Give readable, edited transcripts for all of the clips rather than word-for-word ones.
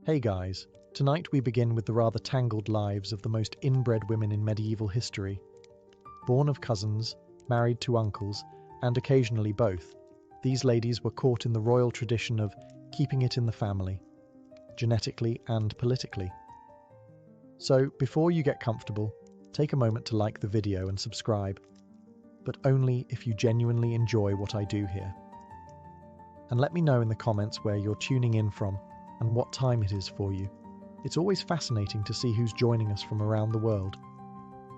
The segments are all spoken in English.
Hey guys, tonight we begin with the rather tangled lives of the most inbred women in medieval history. Born of cousins, married to uncles, and occasionally both, these ladies were caught in the royal tradition of keeping it in the family, genetically and politically. So, before you get comfortable, take a moment to like the video and subscribe, but only if you genuinely enjoy what I do here. And let me know in the comments where you're tuning in from and what time it is for you. It's always fascinating to see who's joining us from around the world.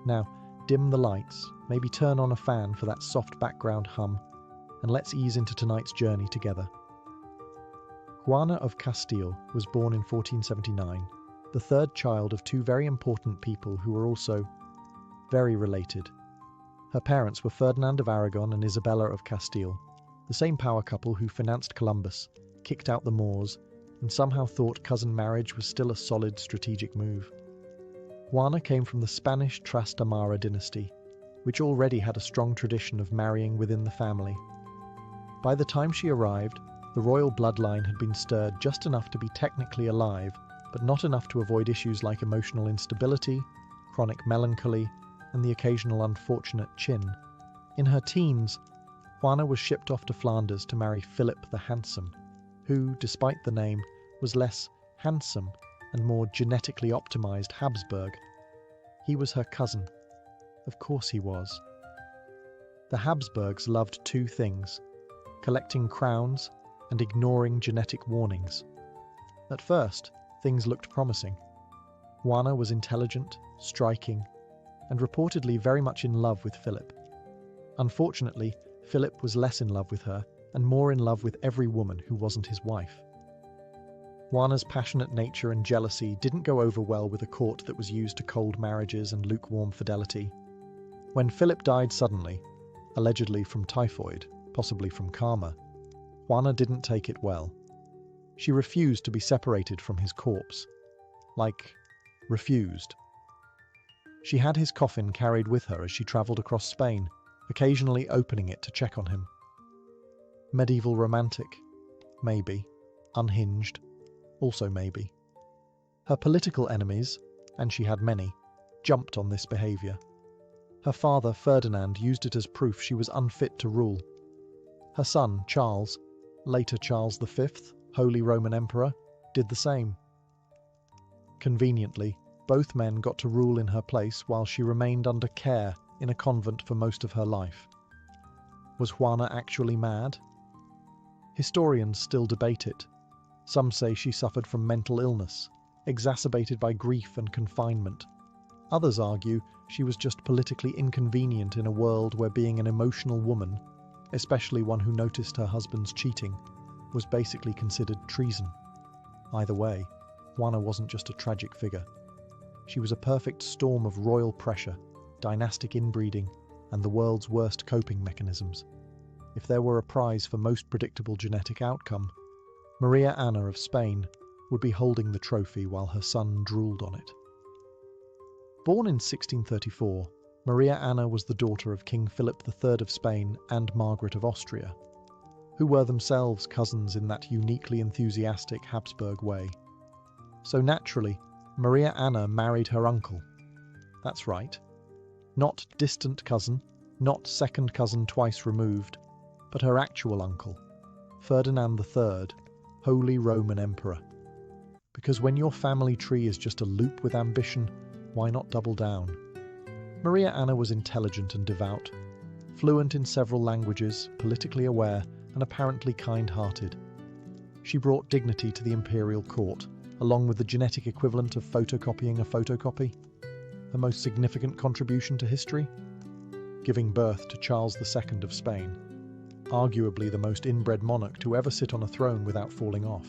Now, dim the lights, maybe turn on a fan for that soft background hum, and let's ease into tonight's journey together. Juana of Castile was born in 1479, the third child of two very important people who were also very related. Her parents were Ferdinand of Aragon and Isabella of Castile, the same power couple who financed Columbus, kicked out the Moors, and somehow thought cousin marriage was still a solid strategic move. Juana came from the Spanish Trastamara dynasty, which already had a strong tradition of marrying within the family. By the time she arrived, the royal bloodline had been stirred just enough to be technically alive, but not enough to avoid issues like emotional instability, chronic melancholy, and the occasional unfortunate chin. In her teens, Juana was shipped off to Flanders to marry Philip the Handsome, who, despite the name, was less handsome and more genetically optimized Habsburg. He was her cousin. Of course he was. The Habsburgs loved two things: collecting crowns and ignoring genetic warnings. At first, things looked promising. Juana was intelligent, striking, and reportedly very much in love with Philip. Unfortunately, Philip was less in love with her and more in love with every woman who wasn't his wife. Juana's passionate nature and jealousy didn't go over well with a court that was used to cold marriages and lukewarm fidelity. When Philip died suddenly, allegedly from typhoid, possibly from karma, Juana didn't take it well. She refused to be separated from his corpse. Refused. She had his coffin carried with her as she travelled across Spain, occasionally opening it to check on him. Medieval romantic? Maybe. Unhinged? Also maybe. Her political enemies, and she had many, jumped on this behaviour. Her father, Ferdinand, used it as proof she was unfit to rule. Her son, Charles, later Charles V, Holy Roman Emperor, did the same. Conveniently, both men got to rule in her place while she remained under care in a convent for most of her life. Was Juana actually mad? Historians still debate it. Some say she suffered from mental illness, exacerbated by grief and confinement. Others argue she was just politically inconvenient in a world where being an emotional woman, especially one who noticed her husband's cheating, was basically considered treason. Either way, Juana wasn't just a tragic figure. She was a perfect storm of royal pressure, dynastic inbreeding, and the world's worst coping mechanisms. If there were a prize for most predictable genetic outcome, Maria Anna of Spain would be holding the trophy while her son drooled on it. Born in 1634, Maria Anna was the daughter of King Philip III of Spain and Margaret of Austria, who were themselves cousins in that uniquely enthusiastic Habsburg way. So naturally, Maria Anna married her uncle. That's right. Not distant cousin, not second cousin twice removed, but her actual uncle, Ferdinand III, Holy Roman Emperor. Because when your family tree is just a loop with ambition, why not double down? Maria Anna was intelligent and devout, fluent in several languages, politically aware, and apparently kind-hearted. She brought dignity to the imperial court, along with the genetic equivalent of photocopying a photocopy. Her most significant contribution to history? Giving birth to Charles II of Spain, arguably the most inbred monarch to ever sit on a throne without falling off.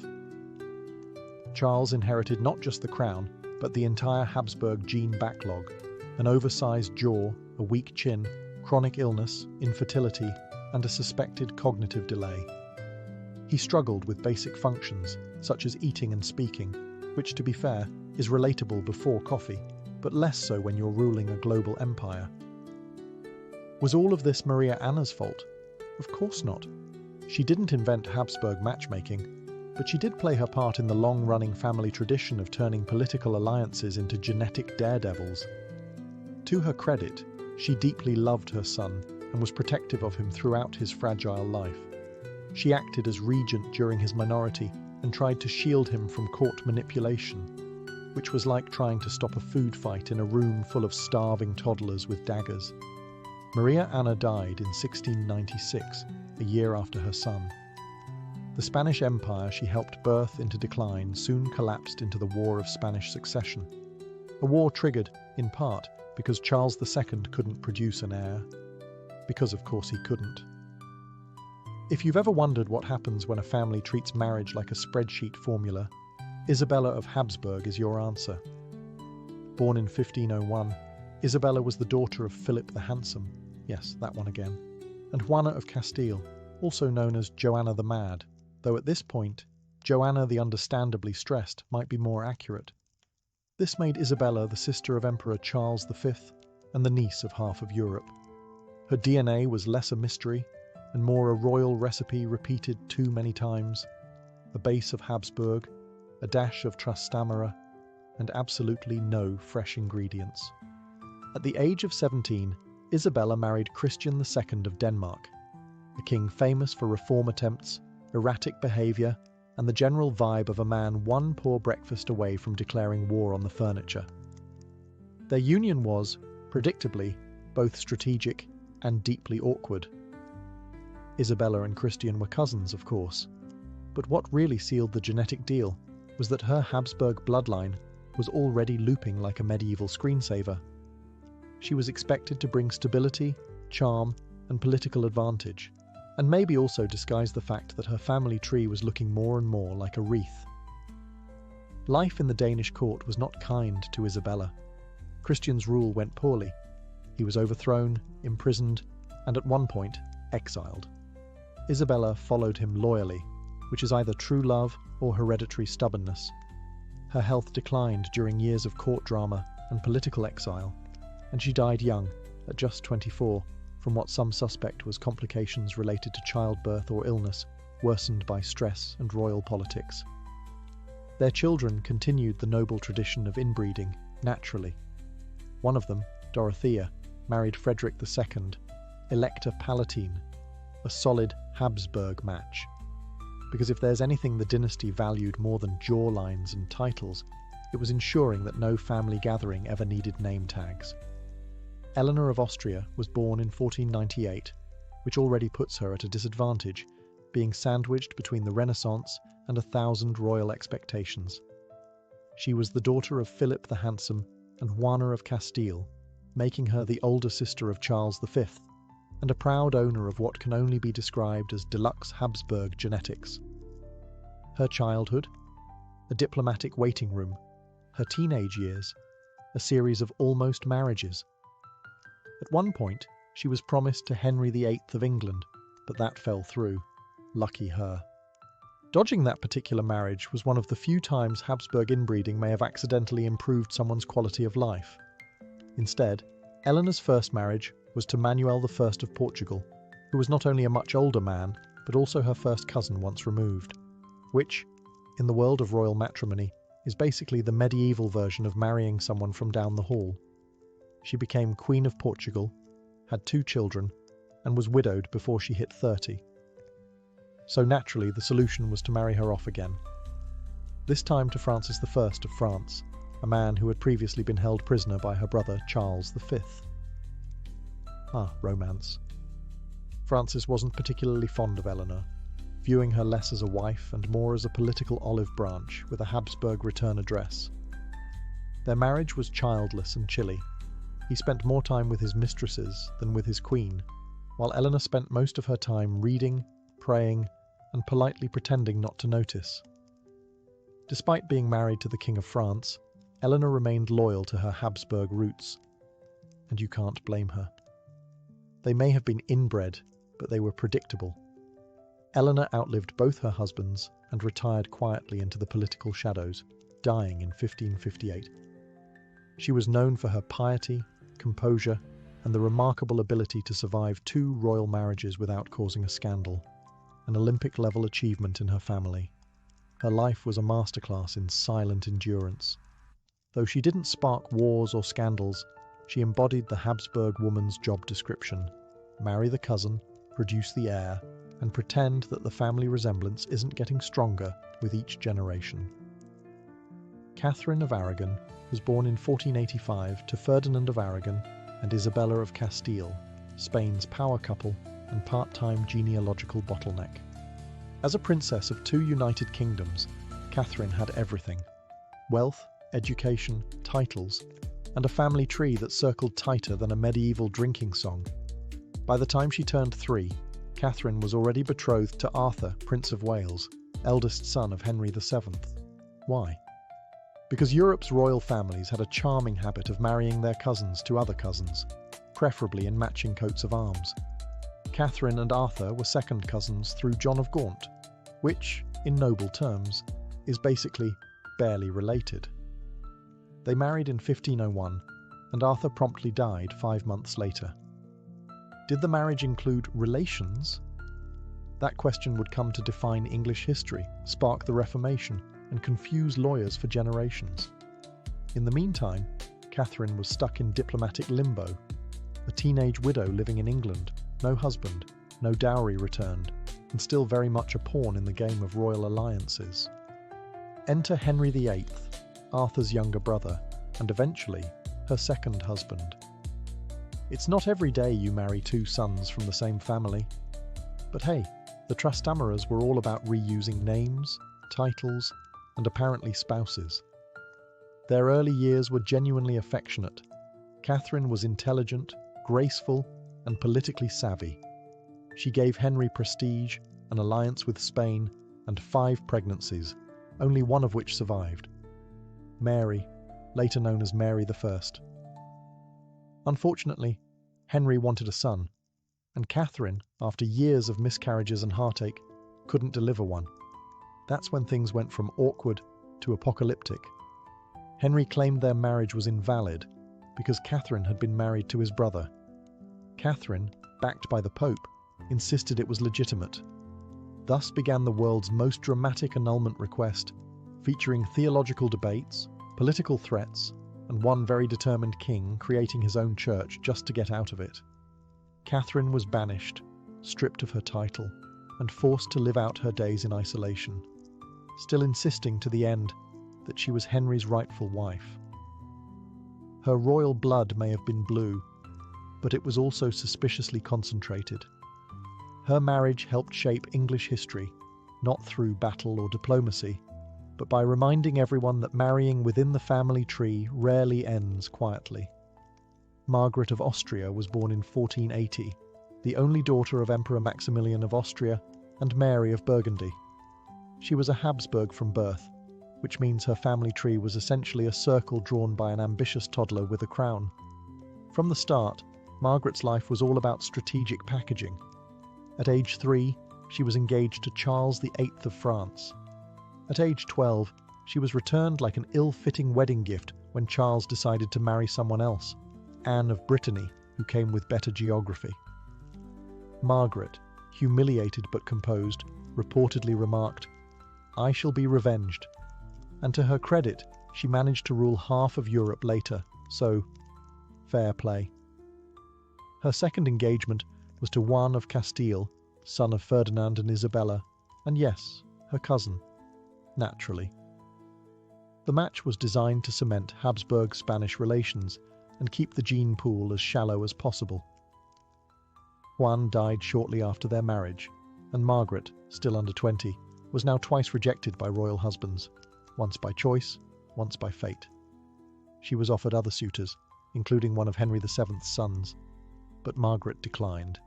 Charles inherited not just the crown, but the entire Habsburg gene backlog: an oversized jaw, a weak chin, chronic illness, infertility, and a suspected cognitive delay. He struggled with basic functions, such as eating and speaking, which, to be fair, is relatable before coffee, but less so when you're ruling a global empire. Was all of this Maria Anna's fault? Of course not. She didn't invent Habsburg matchmaking, but she did play her part in the long-running family tradition of turning political alliances into genetic daredevils. To her credit, she deeply loved her son and was protective of him throughout his fragile life. She acted as regent during his minority and tried to shield him from court manipulation, which was like trying to stop a food fight in a room full of starving toddlers with daggers. Maria Anna died in 1696, a year after her son. The Spanish Empire she helped birth into decline soon collapsed into the War of Spanish Succession, a war triggered, in part, because Charles II couldn't produce an heir. Because of course he couldn't. If you've ever wondered what happens when a family treats marriage like a spreadsheet formula, Isabella of Habsburg is your answer. Born in 1501, Isabella was the daughter of Philip the Handsome, yes, that one again, and Juana of Castile, also known as Joanna the Mad, though at this point, Joanna the Understandably Stressed might be more accurate. This made Isabella the sister of Emperor Charles V and the niece of half of Europe. Her DNA was less a mystery and more a royal recipe repeated too many times, a base of Habsburg, a dash of Trastamara, and absolutely no fresh ingredients. At the age of 17, Isabella married Christian II of Denmark, a king famous for reform attempts, erratic behaviour, and the general vibe of a man one poor breakfast away from declaring war on the furniture. Their union was, predictably, both strategic and deeply awkward. Isabella and Christian were cousins, of course, but what really sealed the genetic deal was that her Habsburg bloodline was already looping like a medieval screensaver. She was expected to bring stability, charm, and political advantage, and maybe also disguise the fact that her family tree was looking more and more like a wreath. Life in the Danish court was not kind to Isabella. Christian's rule went poorly. He was overthrown, imprisoned, and at one point, exiled. Isabella followed him loyally, which is either true love or hereditary stubbornness. Her health declined during years of court drama and political exile, and she died young, at just 24, from what some suspect was complications related to childbirth or illness, worsened by stress and royal politics. Their children continued the noble tradition of inbreeding, naturally. One of them, Dorothea, married Frederick II, Elector Palatine, a solid Habsburg match. Because if there's anything the dynasty valued more than jawlines and titles, it was ensuring that no family gathering ever needed name tags. Eleanor of Austria was born in 1498, which already puts her at a disadvantage, being sandwiched between the Renaissance and 1,000 royal expectations. She was the daughter of Philip the Handsome and Juana of Castile, making her the older sister of Charles V, and a proud owner of what can only be described as deluxe Habsburg genetics. Her childhood, a diplomatic waiting room, her teenage years, a series of almost marriages. At one point, she was promised to Henry VIII of England, but that fell through. Lucky her. Dodging that particular marriage was one of the few times Habsburg inbreeding may have accidentally improved someone's quality of life. Instead, Eleanor's first marriage was to Manuel I of Portugal, who was not only a much older man, but also her first cousin once removed, which, in the world of royal matrimony, is basically the medieval version of marrying someone from down the hall. She became Queen of Portugal, had 2 children, and was widowed before she hit 30. So naturally, the solution was to marry her off again. This time to Francis I of France, a man who had previously been held prisoner by her brother Charles V. Romance. Francis wasn't particularly fond of Eleanor, viewing her less as a wife and more as a political olive branch with a Habsburg return address. Their marriage was childless and chilly. He spent more time with his mistresses than with his queen, while Eleanor spent most of her time reading, praying, and politely pretending not to notice. Despite being married to the King of France, Eleanor remained loyal to her Habsburg roots, and you can't blame her. They may have been inbred, but they were predictable. Eleanor outlived both her husbands and retired quietly into the political shadows, dying in 1558. She was known for her piety, composure, and the remarkable ability to survive 2 royal marriages without causing a scandal, an Olympic-level achievement in her family. Her life was a masterclass in silent endurance. Though she didn't spark wars or scandals, she embodied the Habsburg woman's job description: marry the cousin, produce the heir, and pretend that the family resemblance isn't getting stronger with each generation. Catherine of Aragon was born in 1485 to Ferdinand of Aragon and Isabella of Castile, Spain's power couple and part-time genealogical bottleneck. As a princess of two united kingdoms, Catherine had everything: wealth, education, titles, and a family tree that circled tighter than a medieval drinking song. By the time she turned 3, Catherine was already betrothed to Arthur, Prince of Wales, eldest son of Henry VII. Why? Because Europe's royal families had a charming habit of marrying their cousins to other cousins, preferably in matching coats of arms. Catherine and Arthur were second cousins through John of Gaunt, which, in noble terms, is basically barely related. They married in 1501, and Arthur promptly died 5 months later. Did the marriage include relations? That question would come to define English history, spark the Reformation, and confuse lawyers for generations. In the meantime, Catherine was stuck in diplomatic limbo, a teenage widow living in England, no husband, no dowry returned, and still very much a pawn in the game of royal alliances. Enter Henry VIII, Arthur's younger brother, and eventually her second husband. It's not every day you marry 2 sons from the same family. But hey, the Trastamarras were all about reusing names, titles, and apparently spouses. Their early years were genuinely affectionate. Catherine was intelligent, graceful, and politically savvy. She gave Henry prestige, an alliance with Spain, and 5 pregnancies, only one of which survived: Mary, later known as Mary I. Unfortunately, Henry wanted a son, and Catherine, after years of miscarriages and heartache, couldn't deliver one. That's when things went from awkward to apocalyptic. Henry claimed their marriage was invalid because Catherine had been married to his brother. Catherine, backed by the Pope, insisted it was legitimate. Thus began the world's most dramatic annulment request, featuring theological debates, political threats, and one very determined king creating his own church just to get out of it. Catherine was banished, stripped of her title, and forced to live out her days in isolation, still insisting to the end that she was Henry's rightful wife. Her royal blood may have been blue, but it was also suspiciously concentrated. Her marriage helped shape English history, not through battle or diplomacy, but by reminding everyone that marrying within the family tree rarely ends quietly. Margaret of Austria was born in 1480, the only daughter of Emperor Maximilian of Austria and Mary of Burgundy. She was a Habsburg from birth, which means her family tree was essentially a circle drawn by an ambitious toddler with a crown. From the start, Margaret's life was all about strategic packaging. At age 3, she was engaged to Charles VIII of France. At age 12, she was returned like an ill-fitting wedding gift when Charles decided to marry someone else, Anne of Brittany, who came with better geography. Margaret, humiliated but composed, reportedly remarked, "I shall be revenged." And to her credit, she managed to rule half of Europe later, so fair play. Her second engagement was to Juan of Castile, son of Ferdinand and Isabella, and yes, her cousin. Naturally. The match was designed to cement Habsburg-Spanish relations and keep the gene pool as shallow as possible. Juan died shortly after their marriage, and Margaret, still under 20, was now twice rejected by royal husbands, once by choice, once by fate. She was offered other suitors, including one of Henry VII's sons, but Margaret declined.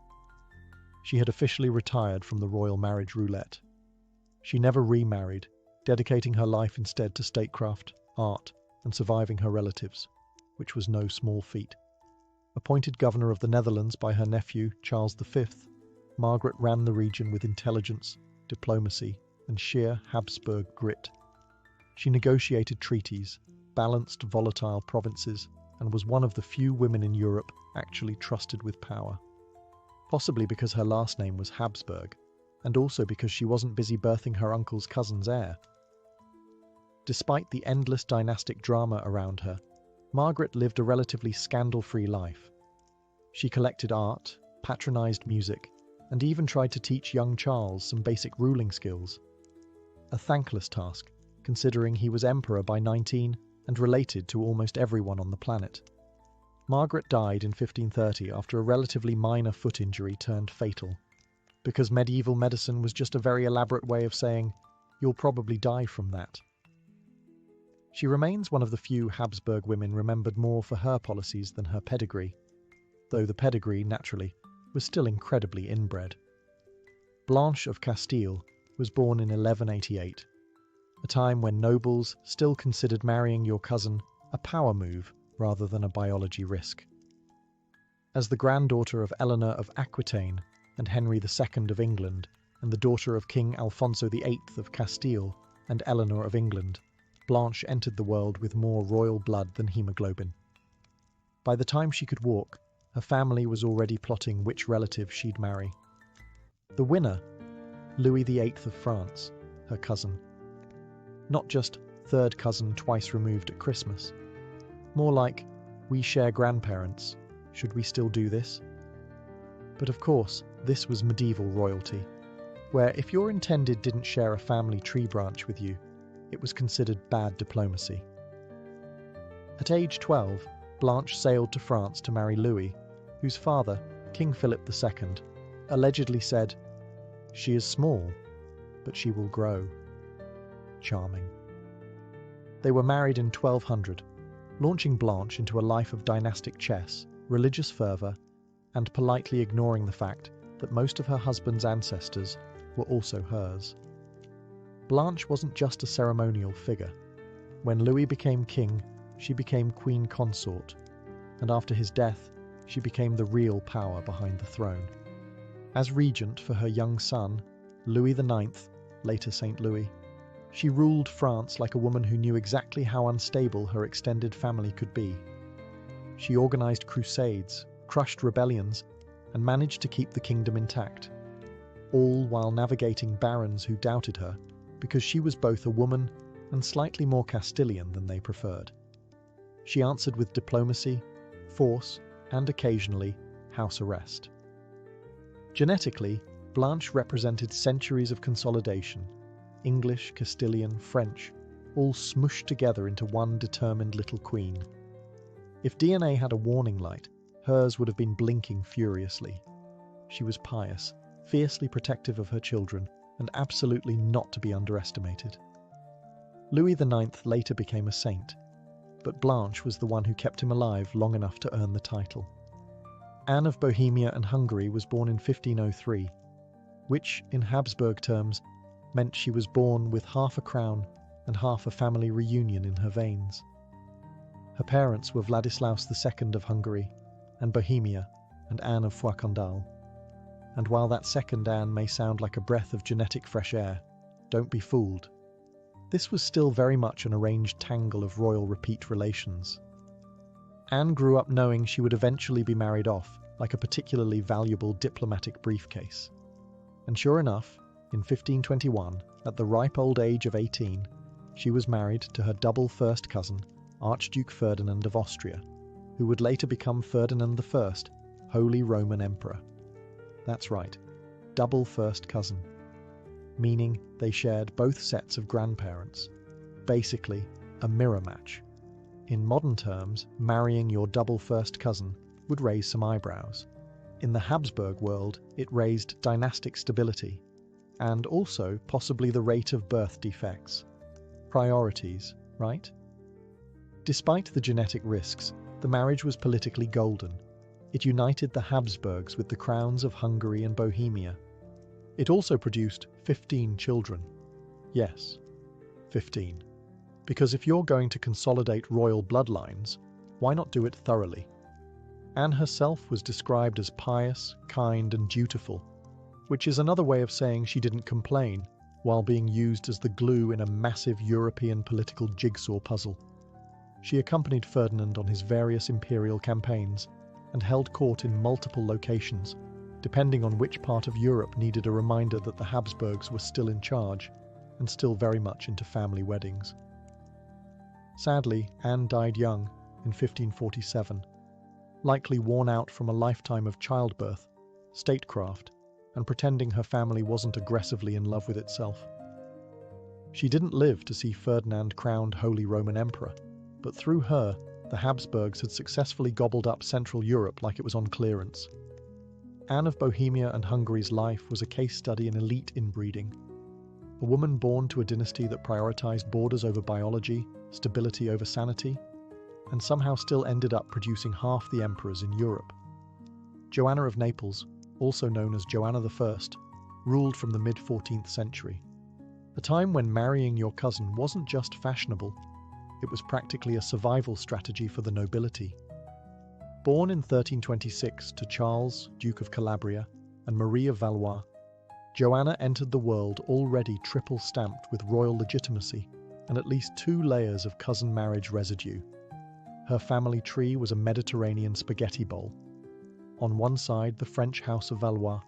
She had officially retired from the royal marriage roulette. She never remarried, dedicating her life instead to statecraft, art, and surviving her relatives, which was no small feat. Appointed governor of the Netherlands by her nephew, Charles V, Margaret ran the region with intelligence, diplomacy, and sheer Habsburg grit. She negotiated treaties, balanced volatile provinces, and was one of the few women in Europe actually trusted with power. Possibly because her last name was Habsburg, and also because she wasn't busy birthing her uncle's cousin's heir, Despite the endless dynastic drama around her, Margaret lived a relatively scandal-free life. She collected art, patronized music, and even tried to teach young Charles some basic ruling skills. A thankless task, considering he was emperor by 19 and related to almost everyone on the planet. Margaret died in 1530 after a relatively minor foot injury turned fatal, because medieval medicine was just a very elaborate way of saying, "You'll probably die from that." She remains one of the few Habsburg women remembered more for her policies than her pedigree, though the pedigree, naturally, was still incredibly inbred. Blanche of Castile was born in 1188, a time when nobles still considered marrying your cousin a power move rather than a biology risk. As the granddaughter of Eleanor of Aquitaine and Henry II of England, and the daughter of King Alfonso VIII of Castile and Eleanor of England, Blanche entered the world with more royal blood than hemoglobin. By the time she could walk, her family was already plotting which relative she'd marry. The winner, Louis VIII of France, her cousin. Not just third cousin twice removed at Christmas. More like, we share grandparents, should we still do this? But of course, this was medieval royalty, where if your intended didn't share a family tree branch with you, it was considered bad diplomacy. At age 12, Blanche sailed to France to marry Louis, whose father, King Philip II, allegedly said, "She is small, but she will grow." Charming. They were married in 1200, launching Blanche into a life of dynastic chess, religious fervour, and politely ignoring the fact that most of her husband's ancestors were also hers. Blanche wasn't just a ceremonial figure. When Louis became king, she became queen consort, and after his death, she became the real power behind the throne. As regent for her young son, Louis IX, later Saint Louis, she ruled France like a woman who knew exactly how unstable her extended family could be. She organised crusades, crushed rebellions, and managed to keep the kingdom intact, all while navigating barons who doubted her because she was both a woman and slightly more Castilian than they preferred. She answered with diplomacy, force, and occasionally house arrest. Genetically, Blanche represented centuries of consolidation, English, Castilian, French, all smooshed together into one determined little queen. If DNA had a warning light, hers would have been blinking furiously. She was pious, fiercely protective of her children, and absolutely not to be underestimated. Louis IX later became a saint, but Blanche was the one who kept him alive long enough to earn the title. Anne of Bohemia and Hungary was born in 1503, which, in Habsburg terms, meant she was born with half a crown and half a family reunion in her veins. Her parents were Vladislaus II of Hungary and Bohemia and Anne of Foix-Condal. And while that second Anne may sound like a breath of genetic fresh air, don't be fooled. This was still very much an arranged tangle of royal repeat relations. Anne grew up knowing she would eventually be married off, like a particularly valuable diplomatic briefcase. And sure enough, in 1521, at the ripe old age of 18, she was married to her double first cousin, Archduke Ferdinand of Austria, who would later become Ferdinand I, Holy Roman Emperor. That's right, double first cousin, meaning they shared both sets of grandparents, basically a mirror match. In modern terms, marrying your double first cousin would raise some eyebrows. In the Habsburg world, it raised dynastic stability, and also possibly the rate of birth defects. Priorities, right? Despite the genetic risks, the marriage was politically golden. It united the Habsburgs with the crowns of Hungary and Bohemia. It also produced 15 children. Yes, 15. Because if you're going to consolidate royal bloodlines, why not do it thoroughly? Anne herself was described as pious, kind, and dutiful, which is another way of saying she didn't complain while being used as the glue in a massive European political jigsaw puzzle. She accompanied Ferdinand on his various imperial campaigns and held court in multiple locations, depending on which part of Europe needed a reminder that the Habsburgs were still in charge and still very much into family weddings. Sadly, Anne died young in 1547, likely worn out from a lifetime of childbirth, statecraft, and pretending her family wasn't aggressively in love with itself. She didn't live to see Ferdinand crowned Holy Roman Emperor, but through her, the Habsburgs had successfully gobbled up Central Europe like it was on clearance. Anne of Bohemia and Hungary's life was a case study in elite inbreeding. A woman born to a dynasty that prioritized borders over biology, stability over sanity, and somehow still ended up producing half the emperors in Europe. Joanna of Naples, also known as Joanna I, ruled from the mid-14th century, a time when marrying your cousin wasn't just fashionable, it was practically a survival strategy for the nobility. Born in 1326 to Charles, Duke of Calabria, and Marie of Valois, Joanna entered the world already triple-stamped with royal legitimacy and at least 2 layers of cousin marriage residue. Her family tree was a Mediterranean spaghetti bowl. On one side, the French House of Valois.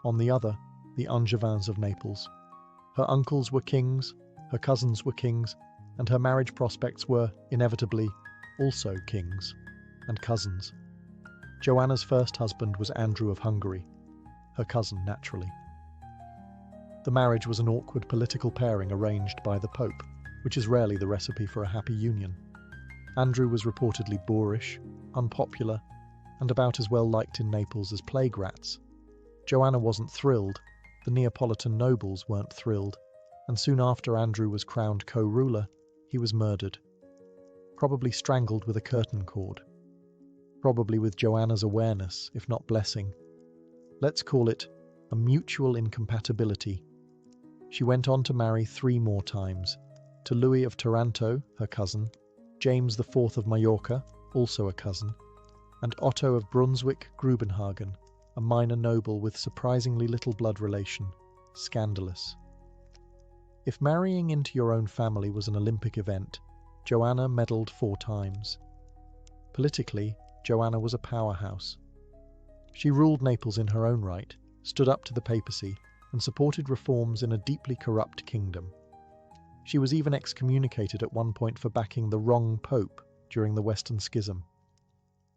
On the other, the Angevins of Naples. Her uncles were kings, her cousins were kings, and her marriage prospects were, inevitably, also kings and cousins. Joanna's first husband was Andrew of Hungary, her cousin naturally. The marriage was an awkward political pairing arranged by the Pope, which is rarely the recipe for a happy union. Andrew was reportedly boorish, unpopular, and about as well liked in Naples as plague rats. Joanna wasn't thrilled, the Neapolitan nobles weren't thrilled, and soon after Andrew was crowned co-ruler, he was murdered. Probably strangled with a curtain cord. Probably with Joanna's awareness, if not blessing. Let's call it a mutual incompatibility. She went on to marry 3 more times, to Louis of Taranto, her cousin, James IV of Majorca, also a cousin, and Otto of Brunswick-Grubenhagen, a minor noble with surprisingly little blood relation. Scandalous. If marrying into your own family was an Olympic event, Joanna medalled 4 times. Politically, Joanna was a powerhouse. She ruled Naples in her own right, stood up to the papacy, and supported reforms in a deeply corrupt kingdom. She was even excommunicated at one point for backing the wrong pope during the Western Schism.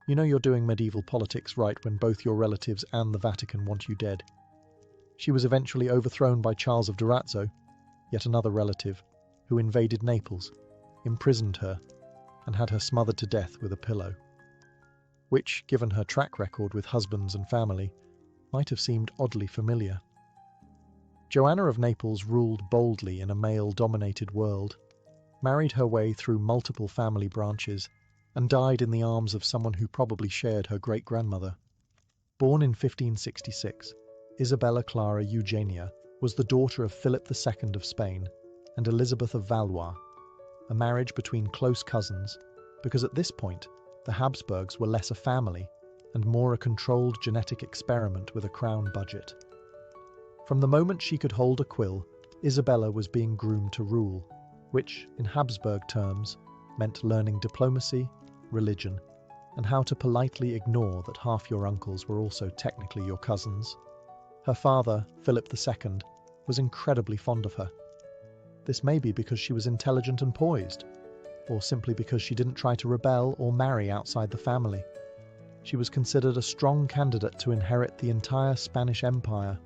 You know you're doing medieval politics right when both your relatives and the Vatican want you dead. She was eventually overthrown by Charles of Durazzo, yet another relative, who invaded Naples, imprisoned her, and had her smothered to death with a pillow. Which, given her track record with husbands and family, might have seemed oddly familiar. Joanna of Naples ruled boldly in a male-dominated world, married her way through multiple family branches, and died in the arms of someone who probably shared her great-grandmother. Born in 1566, Isabella Clara Eugenia was the daughter of Philip II of Spain and Elizabeth of Valois, a marriage between close cousins, because at this point, the Habsburgs were less a family and more a controlled genetic experiment with a crown budget. From the moment she could hold a quill, Isabella was being groomed to rule, which, in Habsburg terms, meant learning diplomacy, religion, and how to politely ignore that half your uncles were also technically your cousins. Her father, Philip II, was incredibly fond of her. This may be because she was intelligent and poised, or simply because she didn't try to rebel or marry outside the family. She was considered a strong candidate to inherit the entire Spanish Empire,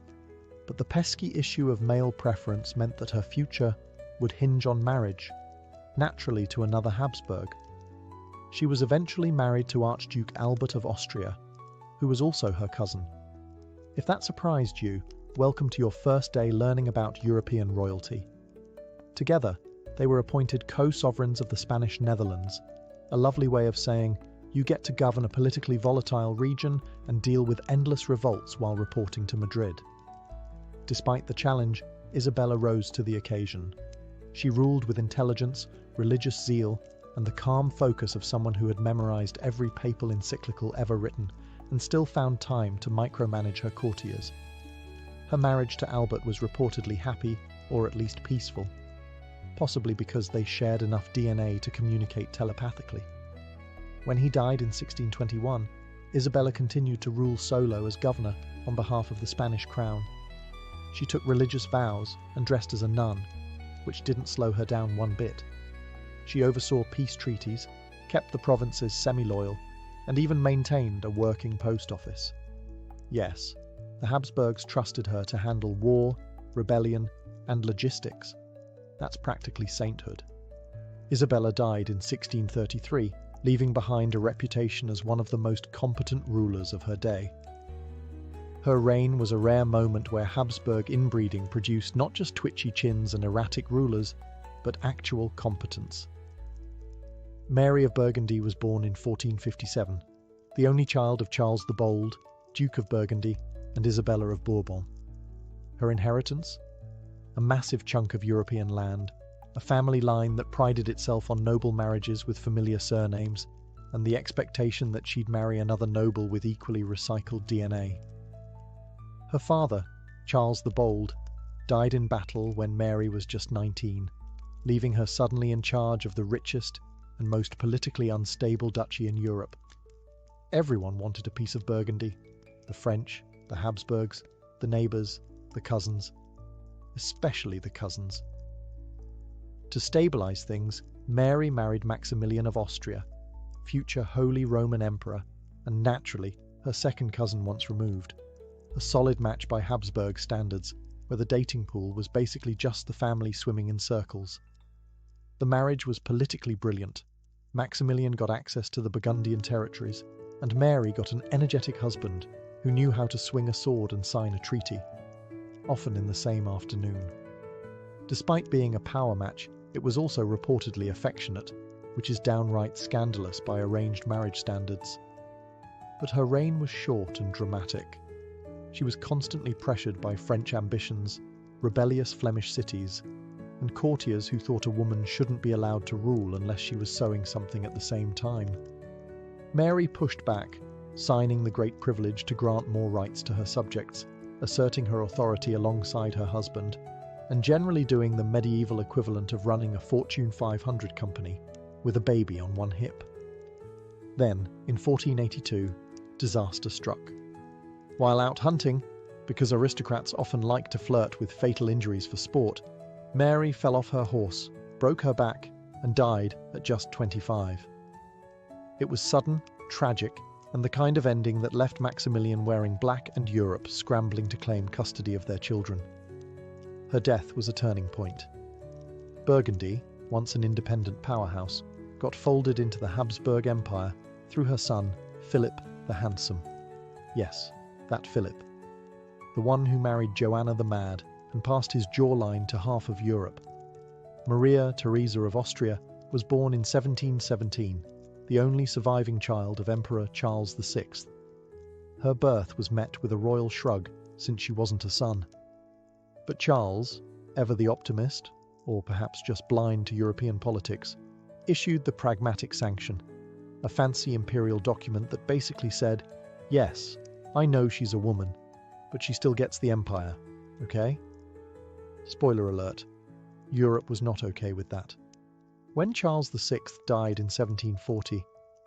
but the pesky issue of male preference meant that her future would hinge on marriage, naturally to another Habsburg. She was eventually married to Archduke Albert of Austria, who was also her cousin. If that surprised you, welcome to your first day learning about European royalty. Together, they were appointed co-sovereigns of the Spanish Netherlands, a lovely way of saying, you get to govern a politically volatile region and deal with endless revolts while reporting to Madrid. Despite the challenge, Isabella rose to the occasion. She ruled with intelligence, religious zeal, and the calm focus of someone who had memorized every papal encyclical ever written and still found time to micromanage her courtiers. Her marriage to Albert was reportedly happy, or at least peaceful, possibly because they shared enough DNA to communicate telepathically. When he died in 1621, Isabella continued to rule solo as governor on behalf of the Spanish crown. She took religious vows and dressed as a nun, which didn't slow her down one bit. She oversaw peace treaties, kept the provinces semi-loyal, and even maintained a working post office. Yes, the Habsburgs trusted her to handle war, rebellion, and logistics. That's practically sainthood. Isabella died in 1633, leaving behind a reputation as one of the most competent rulers of her day. Her reign was a rare moment where Habsburg inbreeding produced not just twitchy chins and erratic rulers, but actual competence. Mary of Burgundy was born in 1457, the only child of Charles the Bold, Duke of Burgundy, and Isabella of Bourbon. Her inheritance? A massive chunk of European land, a family line that prided itself on noble marriages with familiar surnames, and the expectation that she'd marry another noble with equally recycled DNA. Her father, Charles the Bold, died in battle when Mary was just 19, leaving her suddenly in charge of the richest and most politically unstable duchy in Europe. Everyone wanted a piece of Burgundy. The French, the Habsburgs, the neighbours, the cousins. Especially the cousins. To stabilise things, Mary married Maximilian of Austria, future Holy Roman Emperor, and naturally, her second cousin once removed. A solid match by Habsburg standards, where the dating pool was basically just the family swimming in circles. The marriage was politically brilliant. Maximilian got access to the Burgundian territories, and Mary got an energetic husband who knew how to swing a sword and sign a treaty, often in the same afternoon. Despite being a power match, it was also reportedly affectionate, which is downright scandalous by arranged marriage standards. But her reign was short and dramatic. She was constantly pressured by French ambitions, rebellious Flemish cities, and courtiers who thought a woman shouldn't be allowed to rule unless she was sewing something at the same time. Mary pushed back, signing the great privilege to grant more rights to her subjects, asserting her authority alongside her husband, and generally doing the medieval equivalent of running a Fortune 500 company with a baby on one hip. Then, in 1482, disaster struck. While out hunting, because aristocrats often like to flirt with fatal injuries for sport, Mary fell off her horse, broke her back, and died at just 25. It was sudden, tragic, and the kind of ending that left Maximilian wearing black and Europe scrambling to claim custody of their children. Her death was a turning point. Burgundy, once an independent powerhouse, got folded into the Habsburg Empire through her son, Philip the Handsome. Yes, that Philip. The one who married Joanna the Mad and passed his jawline to half of Europe. Maria Theresa of Austria was born in 1717, the only surviving child of Emperor Charles VI. Her birth was met with a royal shrug, since she wasn't a son. But Charles, ever the optimist, or perhaps just blind to European politics, issued the Pragmatic Sanction, a fancy imperial document that basically said, yes, I know she's a woman, but she still gets the empire, okay? Spoiler alert, Europe was not okay with that. When Charles VI died in 1740,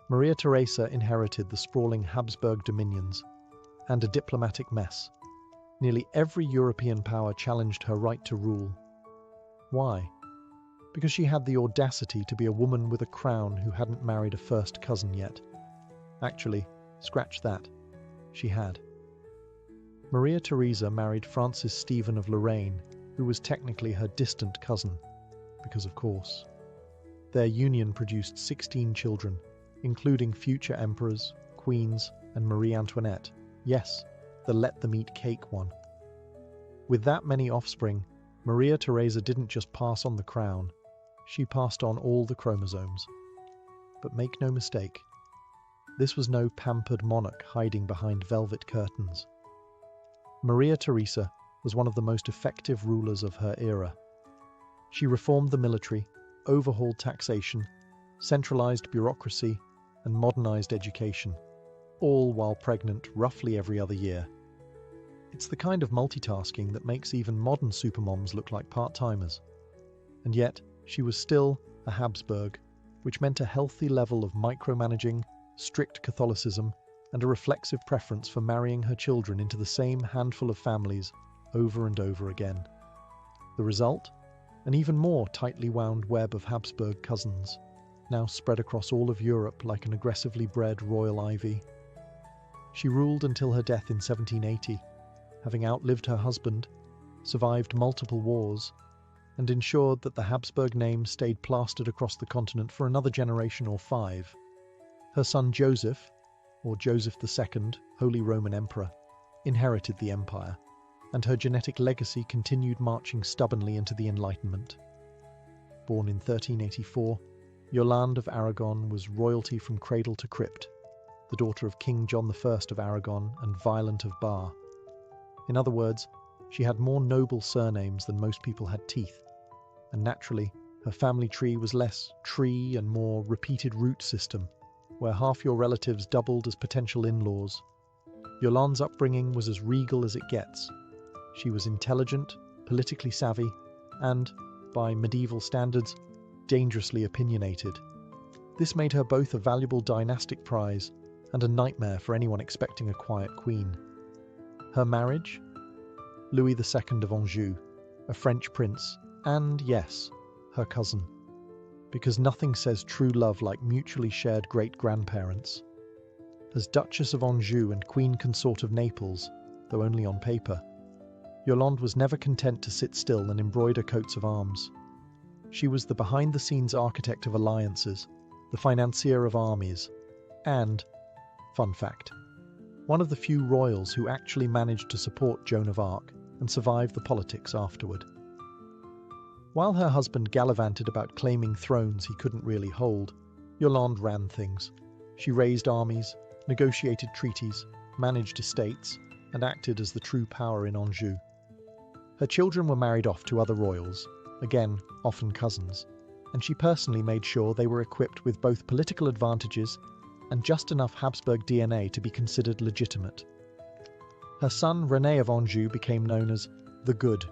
Maria Theresa inherited the sprawling Habsburg dominions and a diplomatic mess. Nearly every European power challenged her right to rule. Why? Because she had the audacity to be a woman with a crown who hadn't married a first cousin yet. Actually, scratch that. She had. Maria Theresa married Francis Stephen of Lorraine, who was technically her distant cousin, because of course. Their union produced 16 children, including future emperors, queens, and Marie Antoinette. Yes, the let-them-eat-cake one. With that many offspring, Maria Theresa didn't just pass on the crown, she passed on all the chromosomes. But make no mistake, this was no pampered monarch hiding behind velvet curtains. Maria Theresa was one of the most effective rulers of her era. She reformed the military, overhauled taxation, centralized bureaucracy, and modernized education, all while pregnant roughly every other year. It's the kind of multitasking that makes even modern supermoms look like part-timers. And yet, she was still a Habsburg, which meant a healthy level of micromanaging, strict Catholicism, and a reflexive preference for marrying her children into the same handful of families over and over again. The result? an even more tightly wound web of Habsburg cousins, now spread across all of Europe like an aggressively bred royal ivy. She ruled until her death in 1780, having outlived her husband, survived multiple wars, and ensured that the Habsburg name stayed plastered across the continent for another generation or 5. Her son Joseph, or Joseph II, Holy Roman Emperor, inherited the empire, and her genetic legacy continued marching stubbornly into the Enlightenment. Born in 1384, Yolande of Aragon was royalty from cradle to crypt, the daughter of King John I of Aragon and Violent of Bar. In other words, she had more noble surnames than most people had teeth, and naturally, her family tree was less tree and more repeated root system, where half your relatives doubled as potential in-laws. Yolande's upbringing was as regal as it gets. She was intelligent, politically savvy, and, by medieval standards, dangerously opinionated. This made her both a valuable dynastic prize and a nightmare for anyone expecting a quiet queen. Her marriage? Louis II of Anjou, a French prince, and yes, her cousin. Because nothing says true love like mutually shared great-grandparents. As Duchess of Anjou and Queen Consort of Naples, though only on paper, Yolande was never content to sit still and embroider coats of arms. She was the behind-the-scenes architect of alliances, the financier of armies, and, fun fact, one of the few royals who actually managed to support Joan of Arc and survive the politics afterward. While her husband gallivanted about claiming thrones he couldn't really hold, Yolande ran things. She raised armies, negotiated treaties, managed estates, and acted as the true power in Anjou. Her children were married off to other royals, again, often cousins, and she personally made sure they were equipped with both political advantages and just enough Habsburg DNA to be considered legitimate. Her son René of Anjou became known as the Good,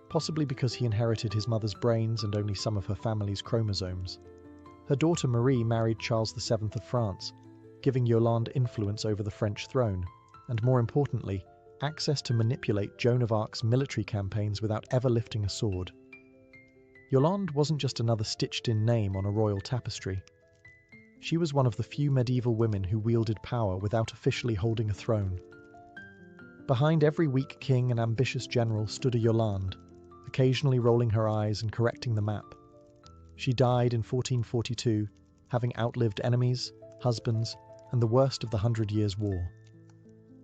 possibly because he inherited his mother's brains and only some of her family's chromosomes. Her daughter Marie married Charles VII of France, giving Yolande influence over the French throne, and more importantly, access to manipulate Joan of Arc's military campaigns without ever lifting a sword. Yolande wasn't just another stitched-in name on a royal tapestry. She was one of the few medieval women who wielded power without officially holding a throne. Behind every weak king and ambitious general stood a Yolande, occasionally rolling her eyes and correcting the map. She died in 1442, having outlived enemies, husbands, and the worst of the 100 Years' War.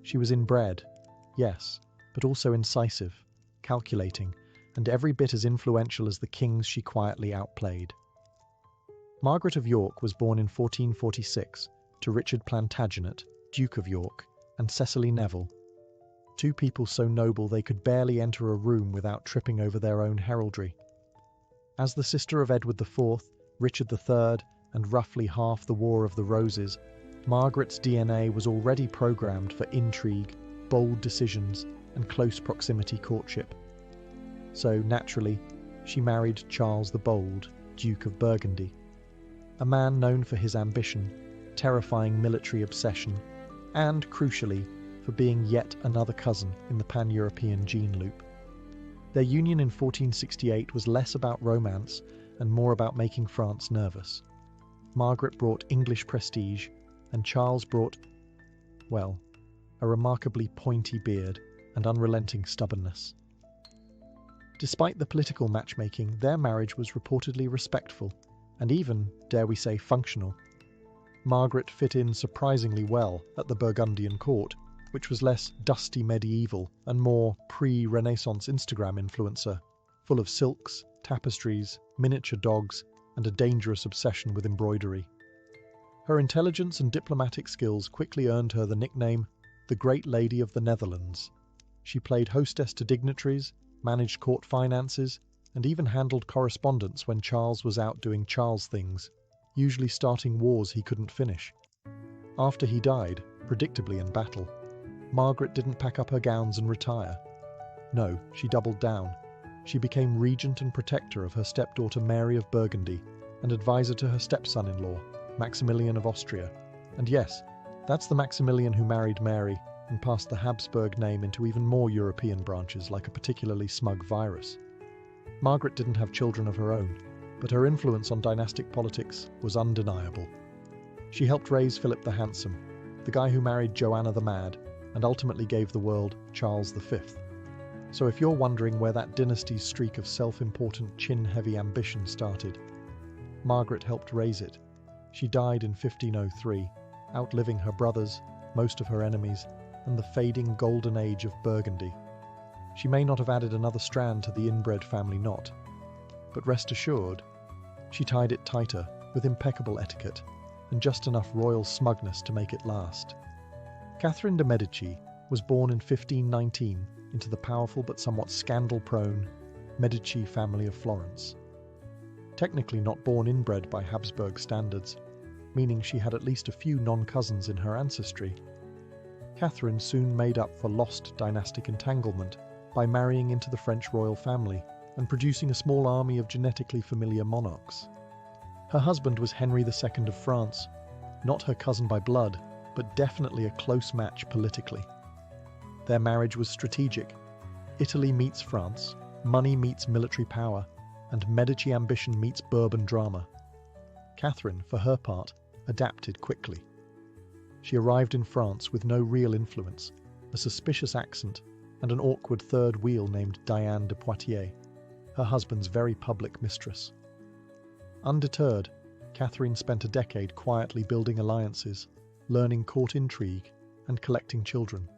She was inbred, yes, but also incisive, calculating, and every bit as influential as the kings she quietly outplayed. Margaret of York was born in 1446 to Richard Plantagenet, Duke of York, and Cecily Neville, two people so noble they could barely enter a room without tripping over their own heraldry. As the sister of Edward IV, Richard III, and roughly half the War of the Roses, Margaret's DNA was already programmed for intrigue, bold decisions, and close proximity courtship. So, naturally, she married Charles the Bold, Duke of Burgundy, a man known for his ambition, terrifying military obsession, and, crucially, for being yet another cousin in the pan-European gene loop. Their union in 1468 was less about romance and more about making France nervous. Margaret brought English prestige, and Charles brought, well, a remarkably pointy beard and unrelenting stubbornness. Despite the political matchmaking, their marriage was reportedly respectful, and even, dare we say, functional. Margaret fit in surprisingly well at the Burgundian court, which was less dusty medieval and more pre-Renaissance Instagram influencer, full of silks, tapestries, miniature dogs, and a dangerous obsession with embroidery. Her intelligence and diplomatic skills quickly earned her the nickname the Great Lady of the Netherlands. She played hostess to dignitaries, managed court finances, and even handled correspondence when Charles was out doing Charles things, usually starting wars he couldn't finish. After he died, predictably in battle, Margaret didn't pack up her gowns and retire. No, she doubled down. She became regent and protector of her stepdaughter Mary of Burgundy and advisor to her stepson-in-law, Maximilian of Austria. And yes, that's the Maximilian who married Mary and passed the Habsburg name into even more European branches like a particularly smug virus. Margaret didn't have children of her own, but her influence on dynastic politics was undeniable. She helped raise Philip the Handsome, the guy who married Joanna the Mad and ultimately gave the world Charles V. So if you're wondering where that dynasty's streak of self-important chin-heavy ambition started, Margaret helped raise it. She died in 1503, outliving her brothers, most of her enemies, and the fading golden age of Burgundy. She may not have added another strand to the inbred family knot, but rest assured, she tied it tighter with impeccable etiquette and just enough royal smugness to make it last. Catherine de' Medici was born in 1519 into the powerful but somewhat scandal-prone Medici family of Florence. Technically not born inbred by Habsburg standards, meaning she had at least a few non-cousins in her ancestry, Catherine soon made up for lost dynastic entanglement by marrying into the French royal family and producing a small army of genetically familiar monarchs. Her husband was Henry II of France, not her cousin by blood, but definitely a close match politically. Their marriage was strategic. Italy meets France, money meets military power, and Medici ambition meets Bourbon drama. Catherine, for her part, adapted quickly. She arrived in France with no real influence, a suspicious accent, and an awkward third wheel named Diane de Poitiers, her husband's very public mistress. Undeterred, Catherine spent a decade quietly building alliances, learning court intrigue, and collecting children.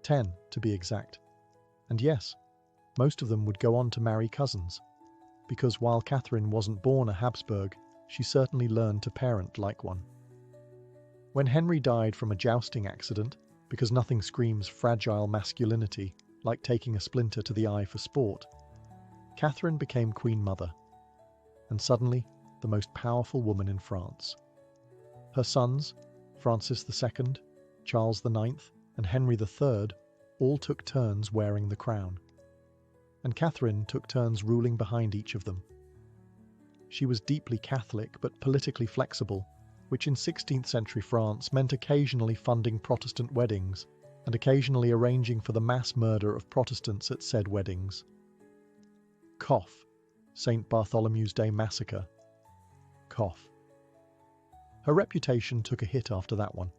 10, to be exact. And yes, most of them would go on to marry cousins, because while Catherine wasn't born a Habsburg, she certainly learned to parent like one. When Henry died from a jousting accident, because nothing screams fragile masculinity like taking a splinter to the eye for sport, Catherine became Queen Mother, and suddenly the most powerful woman in France. Her sons, Francis II, Charles IX, and Henry III, all took turns wearing the crown, and Catherine took turns ruling behind each of them. She was deeply Catholic but politically flexible, which in 16th century France meant occasionally funding Protestant weddings and occasionally arranging for the mass murder of Protestants at said weddings. Cough. St. Bartholomew's Day Massacre. Cough. Her reputation took a hit after that one.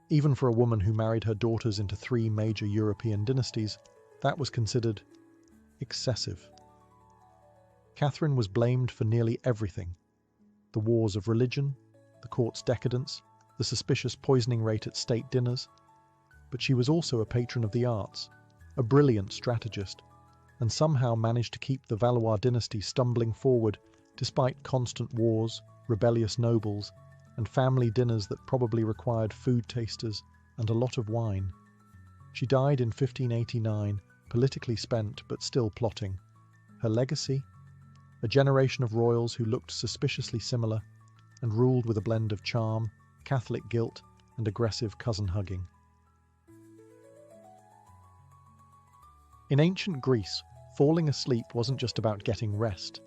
Even for a woman who married her daughters into 3 major European dynasties, that was considered excessive. Catherine was blamed for nearly everything: the wars of religion, the court's decadence, the suspicious poisoning rate at state dinners. But she was also a patron of the arts, a brilliant strategist, and somehow managed to keep the Valois dynasty stumbling forward despite constant wars, rebellious nobles, and family dinners that probably required food tasters and a lot of wine. She died in 1589, politically spent but still plotting. Her legacy? A generation of royals who looked suspiciously similar and ruled with a blend of charm, Catholic guilt, and aggressive cousin-hugging. In ancient Greece, falling asleep wasn't just about getting rest.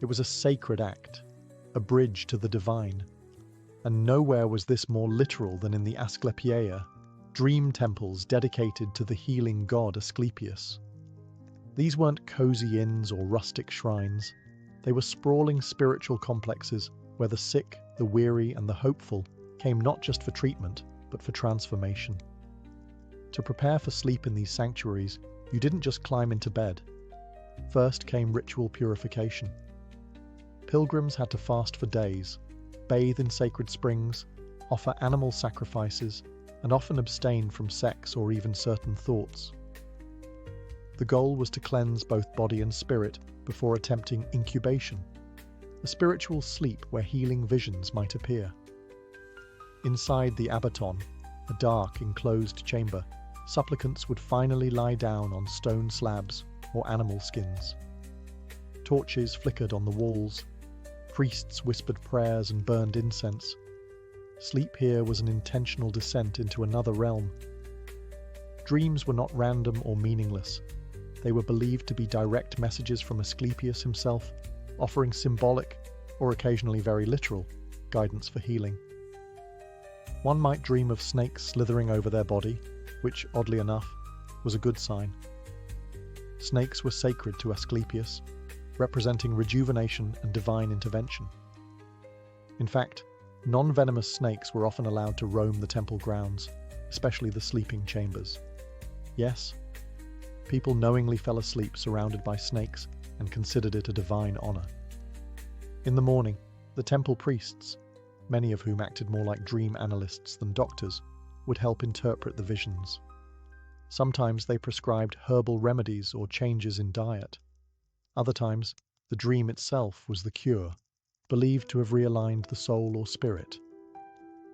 It was a sacred act, a bridge to the divine. And nowhere was this more literal than in the Asclepieia, dream temples dedicated to the healing god Asclepius. These weren't cozy inns or rustic shrines. They were sprawling spiritual complexes where the sick, the weary, and the hopeful came not just for treatment, but for transformation. To prepare for sleep in these sanctuaries, you didn't just climb into bed. First came ritual purification. Pilgrims had to fast for days, bathe in sacred springs, offer animal sacrifices, and often abstain from sex or even certain thoughts. The goal was to cleanse both body and spirit before attempting incubation, a spiritual sleep where healing visions might appear. Inside the abaton, a dark, enclosed chamber, supplicants would finally lie down on stone slabs or animal skins. Torches flickered on the walls. Priests whispered prayers and burned incense. Sleep here was an intentional descent into another realm. Dreams were not random or meaningless. They were believed to be direct messages from Asclepius himself, offering symbolic, or occasionally very literal, guidance for healing. One might dream of snakes slithering over their body, which, oddly enough, was a good sign. Snakes were sacred to Asclepius, representing rejuvenation and divine intervention. In fact, non-venomous snakes were often allowed to roam the temple grounds, especially the sleeping chambers. Yes, people knowingly fell asleep surrounded by snakes and considered it a divine honor. In the morning, the temple priests, many of whom acted more like dream analysts than doctors, would help interpret the visions. Sometimes they prescribed herbal remedies or changes in diet. Other times, the dream itself was the cure, believed to have realigned the soul or spirit.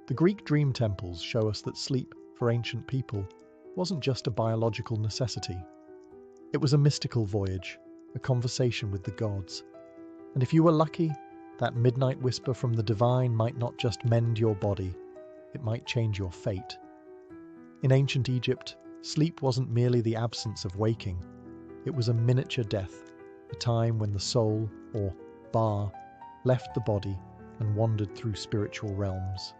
The Greek dream temples show us that sleep, for ancient people, wasn't just a biological necessity. It was a mystical voyage, a conversation with the gods. And if you were lucky, that midnight whisper from the divine might not just mend your body, it might change your fate. In ancient Egypt, sleep wasn't merely the absence of waking. It was a miniature death, a time when the soul, or Ba, left the body and wandered through spiritual realms.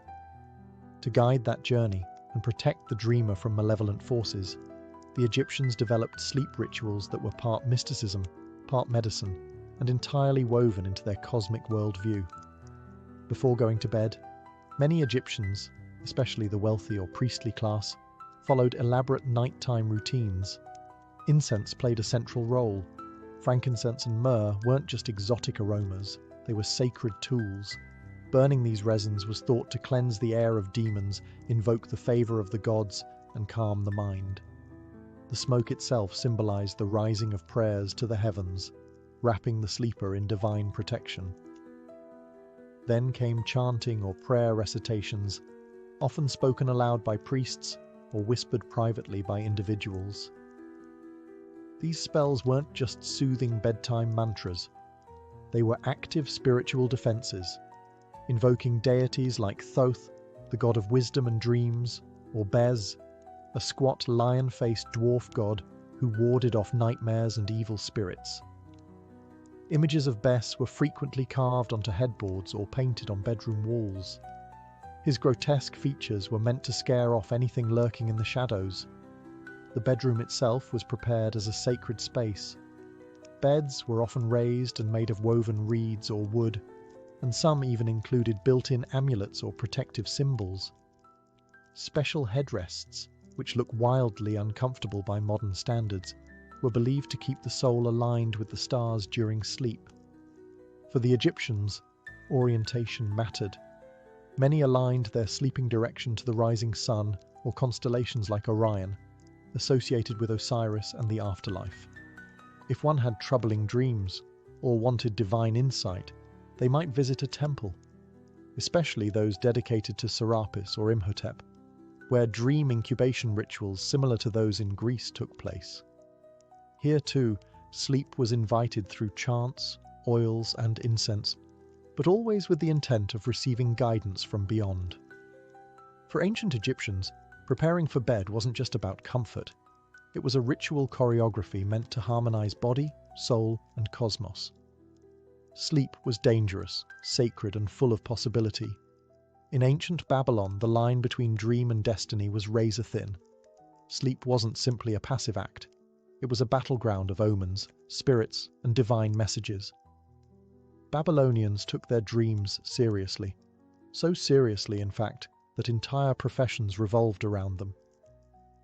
To guide that journey and protect the dreamer from malevolent forces, the Egyptians developed sleep rituals that were part mysticism, part medicine, and entirely woven into their cosmic worldview. Before going to bed, many Egyptians, especially the wealthy or priestly class, followed elaborate nighttime routines. Incense played a central role. Frankincense and myrrh weren't just exotic aromas, they were sacred tools. Burning these resins was thought to cleanse the air of demons, invoke the favor of the gods, and calm the mind. The smoke itself symbolized the rising of prayers to the heavens, wrapping the sleeper in divine protection. Then came chanting or prayer recitations, often spoken aloud by priests or whispered privately by individuals. These spells weren't just soothing bedtime mantras. They were active spiritual defenses, invoking deities like Thoth, the god of wisdom and dreams, or Bez, a squat lion-faced dwarf god who warded off nightmares and evil spirits. Images of Bes were frequently carved onto headboards or painted on bedroom walls. His grotesque features were meant to scare off anything lurking in the shadows. The bedroom itself was prepared as a sacred space. Beds were often raised and made of woven reeds or wood, and some even included built-in amulets or protective symbols. Special headrests, which look wildly uncomfortable by modern standards, were believed to keep the soul aligned with the stars during sleep. For the Egyptians, orientation mattered. Many aligned their sleeping direction to the rising sun or constellations like Orion, associated with Osiris and the afterlife. If one had troubling dreams or wanted divine insight, they might visit a temple, especially those dedicated to Serapis or Imhotep, where dream incubation rituals similar to those in Greece took place. Here too, sleep was invited through chants, oils, and incense, but always with the intent of receiving guidance from beyond. For ancient Egyptians, preparing for bed wasn't just about comfort. It was a ritual choreography meant to harmonize body, soul, and cosmos. Sleep was dangerous, sacred, and full of possibility. In ancient Babylon, the line between dream and destiny was razor thin. Sleep wasn't simply a passive act. It was a battleground of omens, spirits, and divine messages. Babylonians took their dreams seriously. So seriously, in fact, that entire professions revolved around them.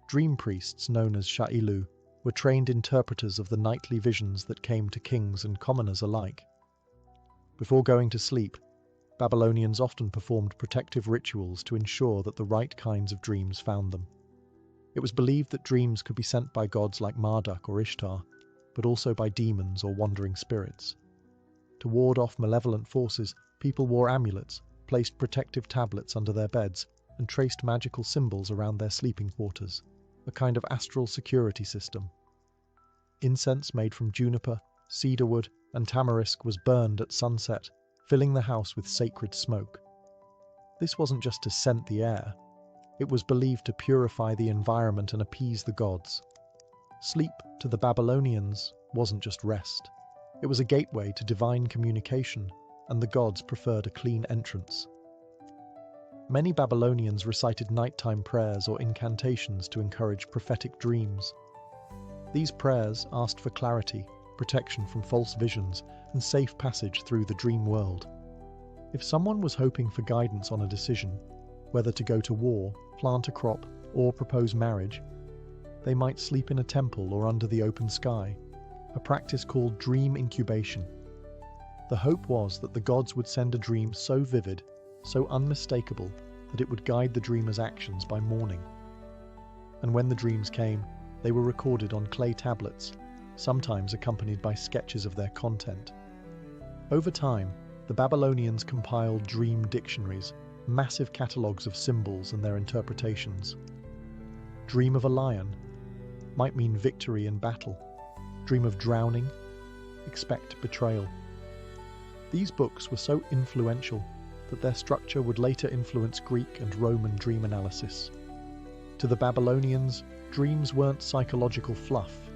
Dream priests, known as sha'ilu, were trained interpreters of the nightly visions that came to kings and commoners alike. Before going to sleep, Babylonians often performed protective rituals to ensure that the right kinds of dreams found them. It was believed that dreams could be sent by gods like Marduk or Ishtar, but also by demons or wandering spirits. To ward off malevolent forces, people wore amulets, placed protective tablets under their beds, and traced magical symbols around their sleeping quarters, a kind of astral security system. Incense made from juniper, cedarwood, and tamarisk was burned at sunset, filling the house with sacred smoke. This wasn't just to scent the air. It was believed to purify the environment and appease the gods. Sleep, to the Babylonians, wasn't just rest. It was a gateway to divine communication, and the gods preferred a clean entrance. Many Babylonians recited nighttime prayers or incantations to encourage prophetic dreams. These prayers asked for clarity, protection from false visions, and safe passage through the dream world. If someone was hoping for guidance on a decision, whether to go to war, plant a crop, or propose marriage, they might sleep in a temple or under the open sky, a practice called dream incubation. The hope was that the gods would send a dream so vivid, so unmistakable, that it would guide the dreamer's actions by morning. And when the dreams came, they were recorded on clay tablets, sometimes accompanied by sketches of their content. Over time, the Babylonians compiled dream dictionaries, massive catalogues of symbols and their interpretations. Dream of a lion might mean victory in battle. Dream of drowning, expect betrayal. These books were so influential that their structure would later influence Greek and Roman dream analysis. To the Babylonians, dreams weren't psychological fluff.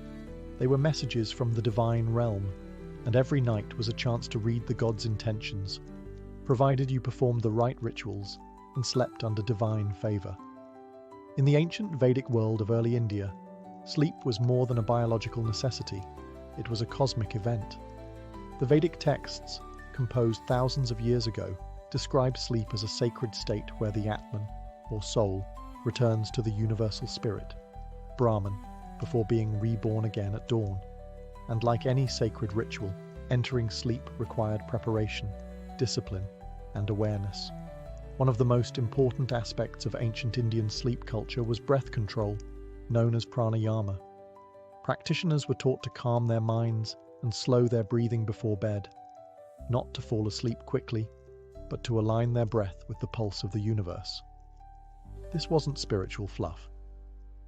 They were messages from the divine realm, and every night was a chance to read the gods' intentions, provided you performed the right rituals and slept under divine favour. In the ancient Vedic world of early India, sleep was more than a biological necessity. It was a cosmic event. The Vedic texts, composed thousands of years ago, describe sleep as a sacred state where the Atman, or soul, returns to the universal spirit, Brahman, before being reborn again at dawn. And like any sacred ritual, entering sleep required preparation, discipline, and awareness. One of the most important aspects of ancient Indian sleep culture was breath control, known as pranayama. Practitioners were taught to calm their minds and slow their breathing before bed, not to fall asleep quickly, but to align their breath with the pulse of the universe. This wasn't spiritual fluff.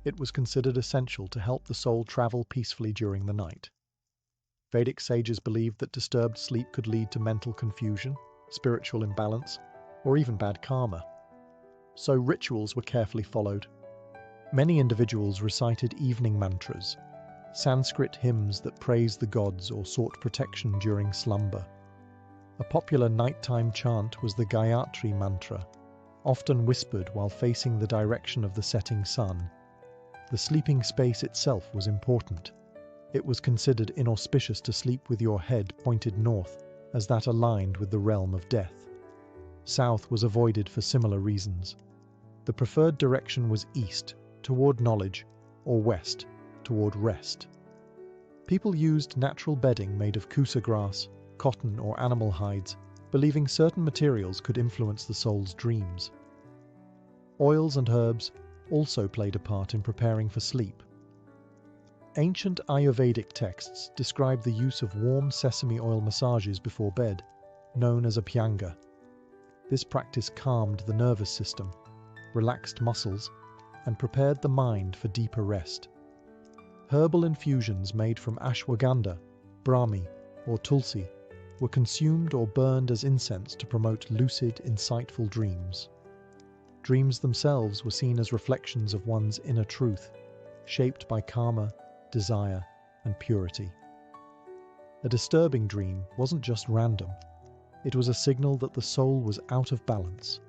It was considered essential to help the soul travel peacefully during the night. Vedic sages believed that disturbed sleep could lead to mental confusion, spiritual imbalance, or even bad karma. So rituals were carefully followed. Many individuals recited evening mantras, Sanskrit hymns that praised the gods or sought protection during slumber. A popular nighttime chant was the Gayatri mantra, often whispered while facing the direction of the setting sun. The sleeping space itself was important. It was considered inauspicious to sleep with your head pointed north, as that aligned with the realm of death. South was avoided for similar reasons. The preferred direction was east, toward knowledge, or west, toward rest. People used natural bedding made of kusa grass, cotton, or animal hides, believing certain materials could influence the soul's dreams. Oils and herbs also played a part in preparing for sleep. Ancient Ayurvedic texts describe the use of warm sesame oil massages before bed, known as abhyanga. This practice calmed the nervous system, relaxed muscles, and prepared the mind for deeper rest. Herbal infusions made from ashwagandha, brahmi, or tulsi were consumed or burned as incense to promote lucid, insightful dreams. Dreams themselves were seen as reflections of one's inner truth, shaped by karma, desire, and purity. A disturbing dream wasn't just random. It was a signal that the soul was out of balance.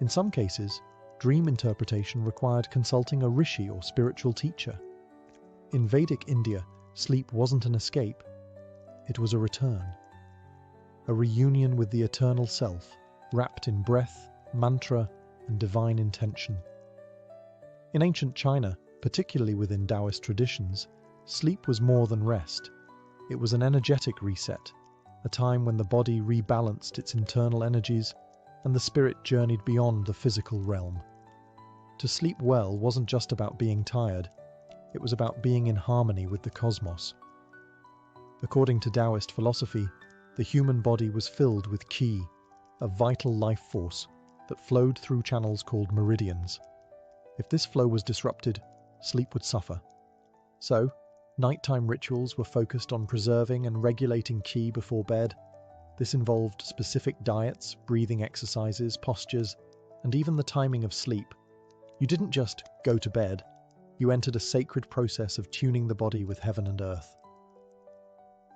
In some cases, dream interpretation required consulting a rishi or spiritual teacher. In Vedic India, sleep wasn't an escape. It was a return. A reunion with the eternal self, wrapped in breath, mantra, and divine intention. In ancient China, particularly within Taoist traditions, sleep was more than rest. It was an energetic reset, a time when the body rebalanced its internal energies and the spirit journeyed beyond the physical realm. To sleep well wasn't just about being tired, it was about being in harmony with the cosmos. According to Taoist philosophy, the human body was filled with qi, a vital life force that flowed through channels called meridians. If this flow was disrupted, sleep would suffer. So, nighttime rituals were focused on preserving and regulating qi before bed. This involved specific diets, breathing exercises, postures, and even the timing of sleep. You didn't just go to bed, you entered a sacred process of tuning the body with heaven and earth.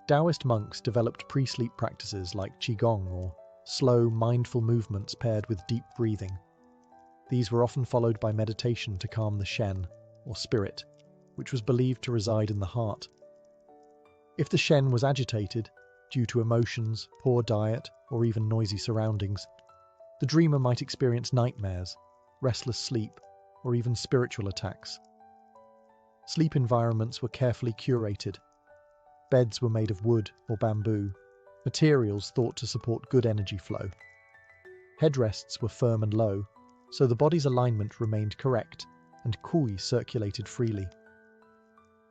Taoist monks developed pre-sleep practices like qigong or slow, mindful movements paired with deep breathing. These were often followed by meditation to calm the shen, or spirit, which was believed to reside in the heart. If the Shen was agitated, due to emotions, poor diet, or even noisy surroundings, the dreamer might experience nightmares, restless sleep, or even spiritual attacks. Sleep environments were carefully curated. Beds were made of wood or bamboo, materials thought to support good energy flow. Headrests were firm and low, so the body's alignment remained correct and kui circulated freely.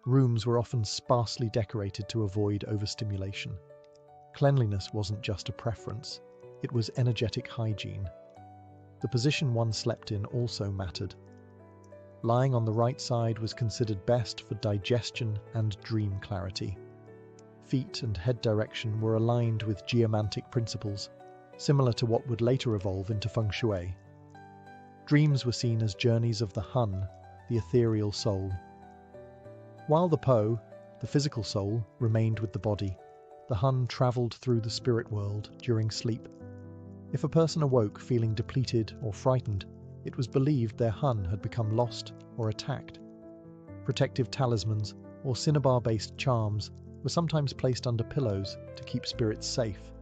Rooms were often sparsely decorated to avoid overstimulation. Cleanliness wasn't just a preference, it was energetic hygiene. The position one slept in also mattered. Lying on the right side was considered best for digestion and dream clarity. Feet and head direction were aligned with geomantic principles, similar to what would later evolve into feng shui. Dreams were seen as journeys of the hun, the ethereal soul. While the po, the physical soul, remained with the body, the hun travelled through the spirit world during sleep. If a person awoke feeling depleted or frightened, it was believed their hun had become lost or attacked. Protective talismans or cinnabar-based charms were sometimes placed under pillows to keep spirits safe.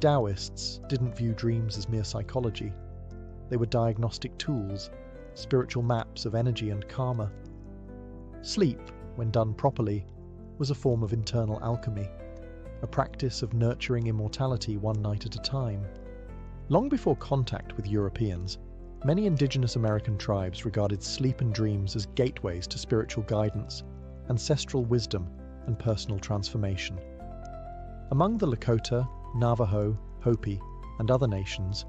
Taoists didn't view dreams as mere psychology. They were diagnostic tools, spiritual maps of energy and karma. Sleep, when done properly, was a form of internal alchemy, a practice of nurturing immortality one night at a time. Long before contact with Europeans, many indigenous American tribes regarded sleep and dreams as gateways to spiritual guidance, ancestral wisdom, and personal transformation. Among the Lakota, Navajo, Hopi, and other nations,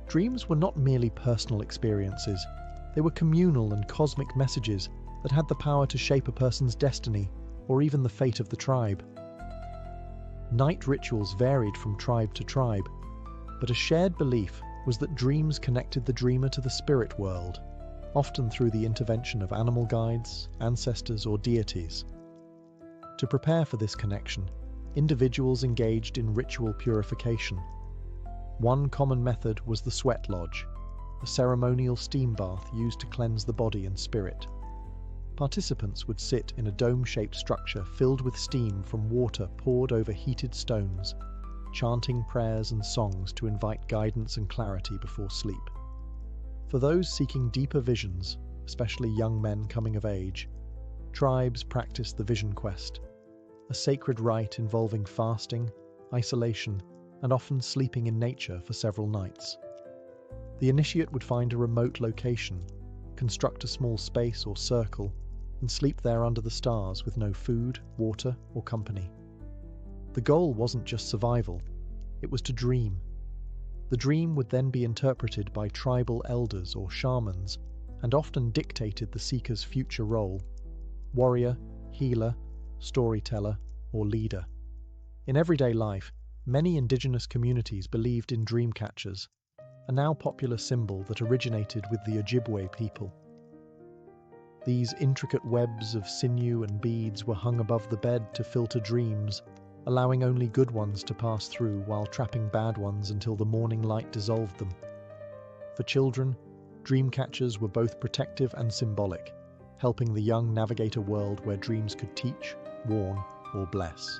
dreams were not merely personal experiences, they were communal and cosmic messages that had the power to shape a person's destiny or even the fate of the tribe. Night rituals varied from tribe to tribe, but a shared belief was that dreams connected the dreamer to the spirit world, often through the intervention of animal guides, ancestors, or deities. To prepare for this connection, individuals engaged in ritual purification. One common method was the sweat lodge, a ceremonial steam bath used to cleanse the body and spirit. Participants would sit in a dome-shaped structure filled with steam from water poured over heated stones, chanting prayers and songs to invite guidance and clarity before sleep. For those seeking deeper visions, especially young men coming of age, tribes practiced the vision quest, a sacred rite involving fasting, isolation, and often sleeping in nature for several nights. The initiate would find a remote location, construct a small space or circle, and sleep there under the stars with no food, water, or company. The goal wasn't just survival, it was to dream. The dream would then be interpreted by tribal elders or shamans, and often dictated the seeker's future role: warrior, healer, storyteller, or leader. In everyday life, many indigenous communities believed in dream catchers, a now popular symbol that originated with the Ojibwe people. These intricate webs of sinew and beads were hung above the bed to filter dreams, allowing only good ones to pass through while trapping bad ones until the morning light dissolved them. For children, dream catchers were both protective and symbolic, helping the young navigate a world where dreams could teach, warn, or bless.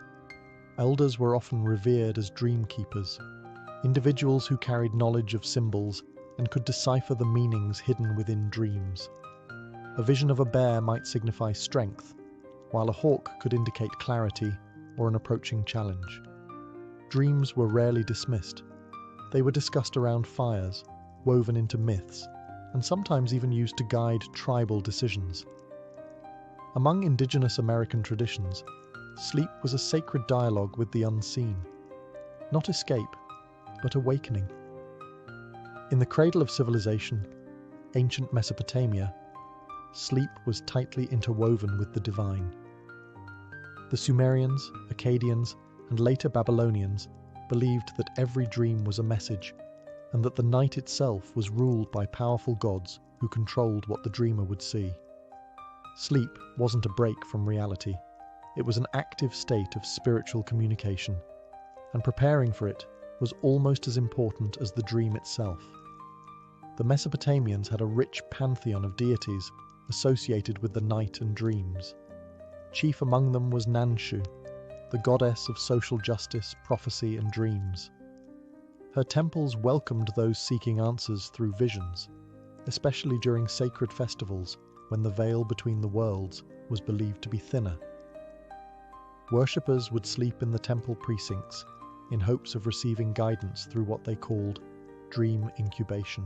Elders were often revered as dream keepers, individuals who carried knowledge of symbols and could decipher the meanings hidden within dreams. A vision of a bear might signify strength, while a hawk could indicate clarity or an approaching challenge. Dreams were rarely dismissed. They were discussed around fires, woven into myths, and sometimes even used to guide tribal decisions. Among indigenous American traditions, sleep was a sacred dialogue with the unseen. Not escape, but awakening. In the cradle of civilization, ancient Mesopotamia, sleep was tightly interwoven with the divine. The Sumerians, Akkadians, and later Babylonians believed that every dream was a message, and that the night itself was ruled by powerful gods who controlled what the dreamer would see. Sleep wasn't a break from reality. It was an active state of spiritual communication, and preparing for it was almost as important as the dream itself. The Mesopotamians had a rich pantheon of deities, associated with the night and dreams. Chief among them was Nanshu, the goddess of social justice, prophecy, and dreams. Her temples welcomed those seeking answers through visions, especially during sacred festivals when the veil between the worlds was believed to be thinner. Worshippers would sleep in the temple precincts in hopes of receiving guidance through what they called dream incubation.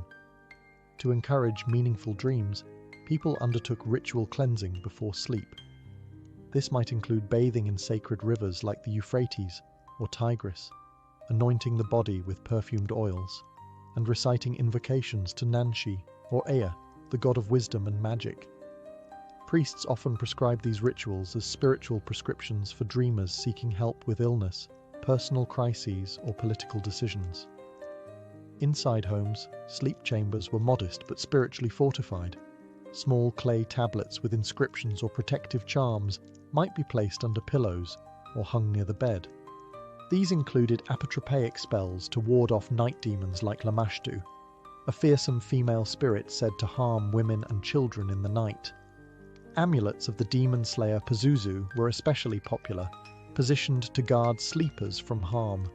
To encourage meaningful dreams, people undertook ritual cleansing before sleep. This might include bathing in sacred rivers like the Euphrates or Tigris, anointing the body with perfumed oils, and reciting invocations to Nanshi or Ea, the god of wisdom and magic. Priests often prescribed these rituals as spiritual prescriptions for dreamers seeking help with illness, personal crises, or political decisions. Inside homes, sleep chambers were modest but spiritually fortified. Small clay tablets with inscriptions or protective charms might be placed under pillows or hung near the bed. These included apotropaic spells to ward off night demons like Lamashtu, a fearsome female spirit said to harm women and children in the night. Amulets of the demon slayer Pazuzu were especially popular, positioned to guard sleepers from harm.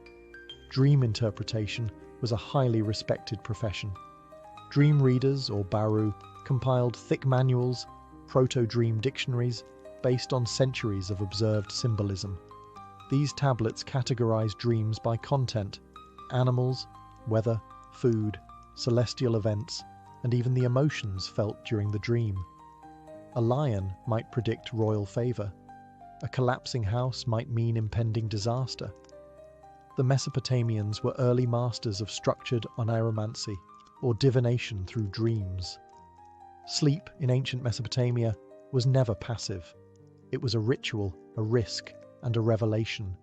Dream interpretation was a highly respected profession. Dream readers, or Baru, compiled thick manuals, proto-dream dictionaries, based on centuries of observed symbolism. These tablets categorized dreams by content: animals, weather, food, celestial events, and even the emotions felt during the dream. A lion might predict royal favor. A collapsing house might mean impending disaster. The Mesopotamians were early masters of structured oneiromancy, or divination through dreams. Sleep in ancient Mesopotamia was never passive. It was a ritual, a risk, and a revelation.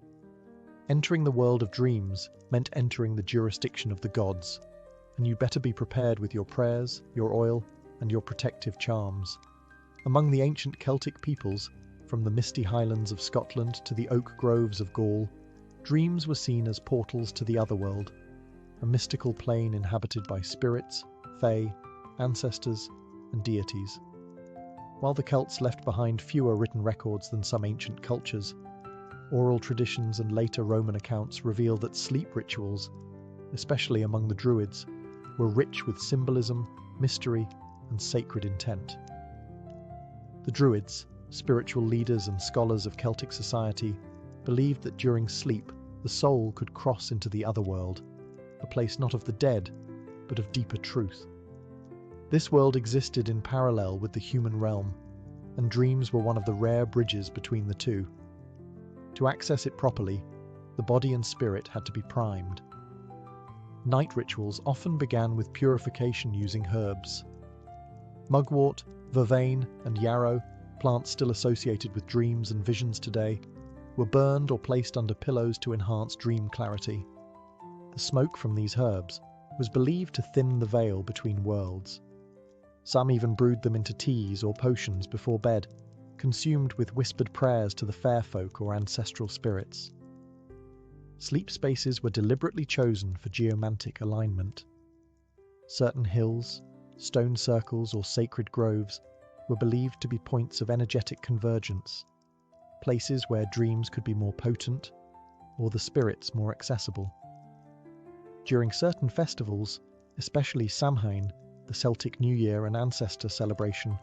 Entering the world of dreams meant entering the jurisdiction of the gods, and you better be prepared with your prayers, your oil, and your protective charms. Among the ancient Celtic peoples, from the misty highlands of Scotland to the oak groves of Gaul, dreams were seen as portals to the otherworld, a mystical plane inhabited by spirits, fae, ancestors, and deities. While the Celts left behind fewer written records than some ancient cultures, oral traditions and later Roman accounts reveal that sleep rituals, especially among the Druids, were rich with symbolism, mystery, and sacred intent. The Druids, spiritual leaders and scholars of Celtic society, believed that during sleep the soul could cross into the otherworld, a place not of the dead, but of deeper truth. This world existed in parallel with the human realm, and dreams were one of the rare bridges between the two. To access it properly, the body and spirit had to be primed. Night rituals often began with purification using herbs. Mugwort, vervain, and yarrow, plants still associated with dreams and visions today, were burned or placed under pillows to enhance dream clarity. The smoke from these herbs was believed to thin the veil between worlds. Some even brewed them into teas or potions before bed, consumed with whispered prayers to the fair folk or ancestral spirits. Sleep spaces were deliberately chosen for geomantic alignment. Certain hills, stone circles, or sacred groves were believed to be points of energetic convergence, places where dreams could be more potent or the spirits more accessible. During certain festivals, especially Samhain, the Celtic New Year and ancestor celebration,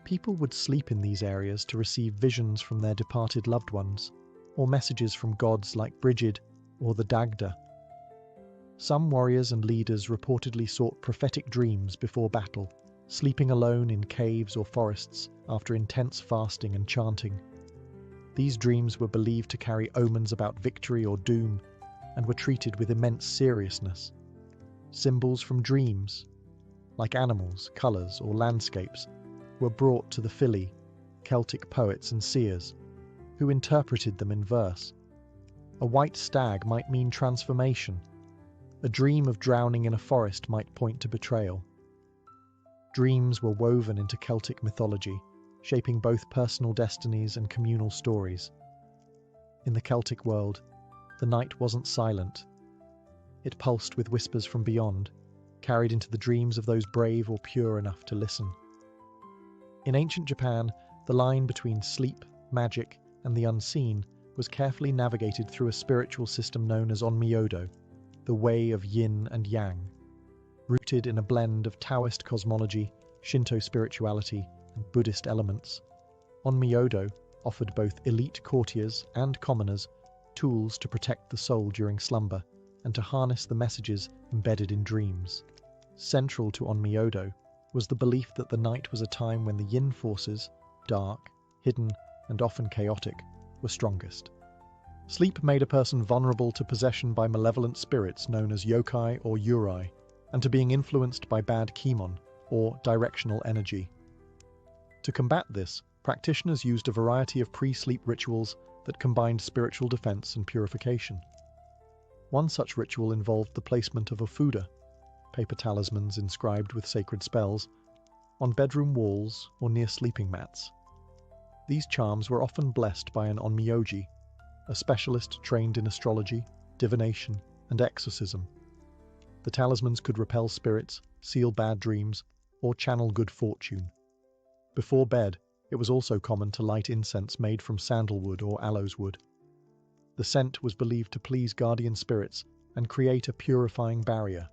people would sleep in these areas to receive visions from their departed loved ones, or messages from gods like Brigid or the Dagda. Some warriors and leaders reportedly sought prophetic dreams before battle, sleeping alone in caves or forests after intense fasting and chanting. These dreams were believed to carry omens about victory or doom, and were treated with immense seriousness. Symbols from dreams, like animals, colours, or landscapes, were brought to the Fili, Celtic poets and seers, who interpreted them in verse. A white stag might mean transformation. A dream of drowning in a forest might point to betrayal. Dreams were woven into Celtic mythology, shaping both personal destinies and communal stories. In the Celtic world, the night wasn't silent. It pulsed with whispers from beyond, carried into the dreams of those brave or pure enough to listen. In ancient Japan, the line between sleep, magic, and the unseen was carefully navigated through a spiritual system known as onmyodo, the way of yin and yang. Rooted in a blend of Taoist cosmology, Shinto spirituality, and Buddhist elements, onmyodo offered both elite courtiers and commoners tools to protect the soul during slumber and to harness the messages embedded in dreams. Central to onmyodo was the belief that the night was a time when the yin forces, dark, hidden, and often chaotic, were strongest. Sleep made a person vulnerable to possession by malevolent spirits known as yokai or yurei, and to being influenced by bad kimon, or directional energy. To combat this, practitioners used a variety of pre-sleep rituals that combined spiritual defense and purification. One such ritual involved the placement of ofuda, paper talismans inscribed with sacred spells, on bedroom walls or near sleeping mats. These charms were often blessed by an onmyoji, a specialist trained in astrology, divination, and exorcism. The talismans could repel spirits, seal bad dreams, or channel good fortune. Before bed, it was also common to light incense made from sandalwood or aloes wood. The scent was believed to please guardian spirits and create a purifying barrier.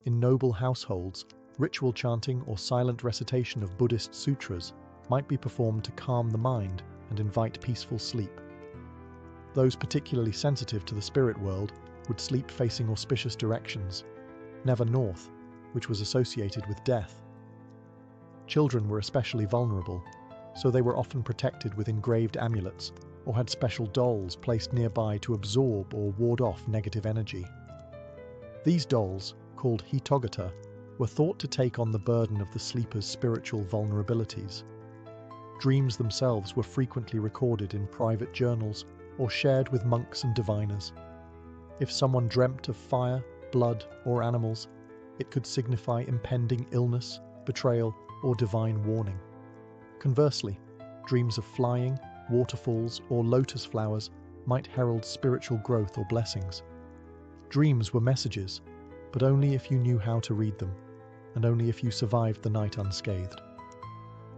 In noble households, ritual chanting or silent recitation of Buddhist sutras might be performed to calm the mind and invite peaceful sleep. Those particularly sensitive to the spirit world would sleep facing auspicious directions, never north, which was associated with death. Children were especially vulnerable, so they were often protected with engraved amulets or had special dolls placed nearby to absorb or ward off negative energy. These dolls, called hitogata, were thought to take on the burden of the sleeper's spiritual vulnerabilities. Dreams themselves were frequently recorded in private journals or shared with monks and diviners. If someone dreamt of fire, blood, or animals, it could signify impending illness, betrayal, or divine warning. Conversely, dreams of flying, waterfalls, or lotus flowers might herald spiritual growth or blessings. Dreams were messages, but only if you knew how to read them, and only if you survived the night unscathed.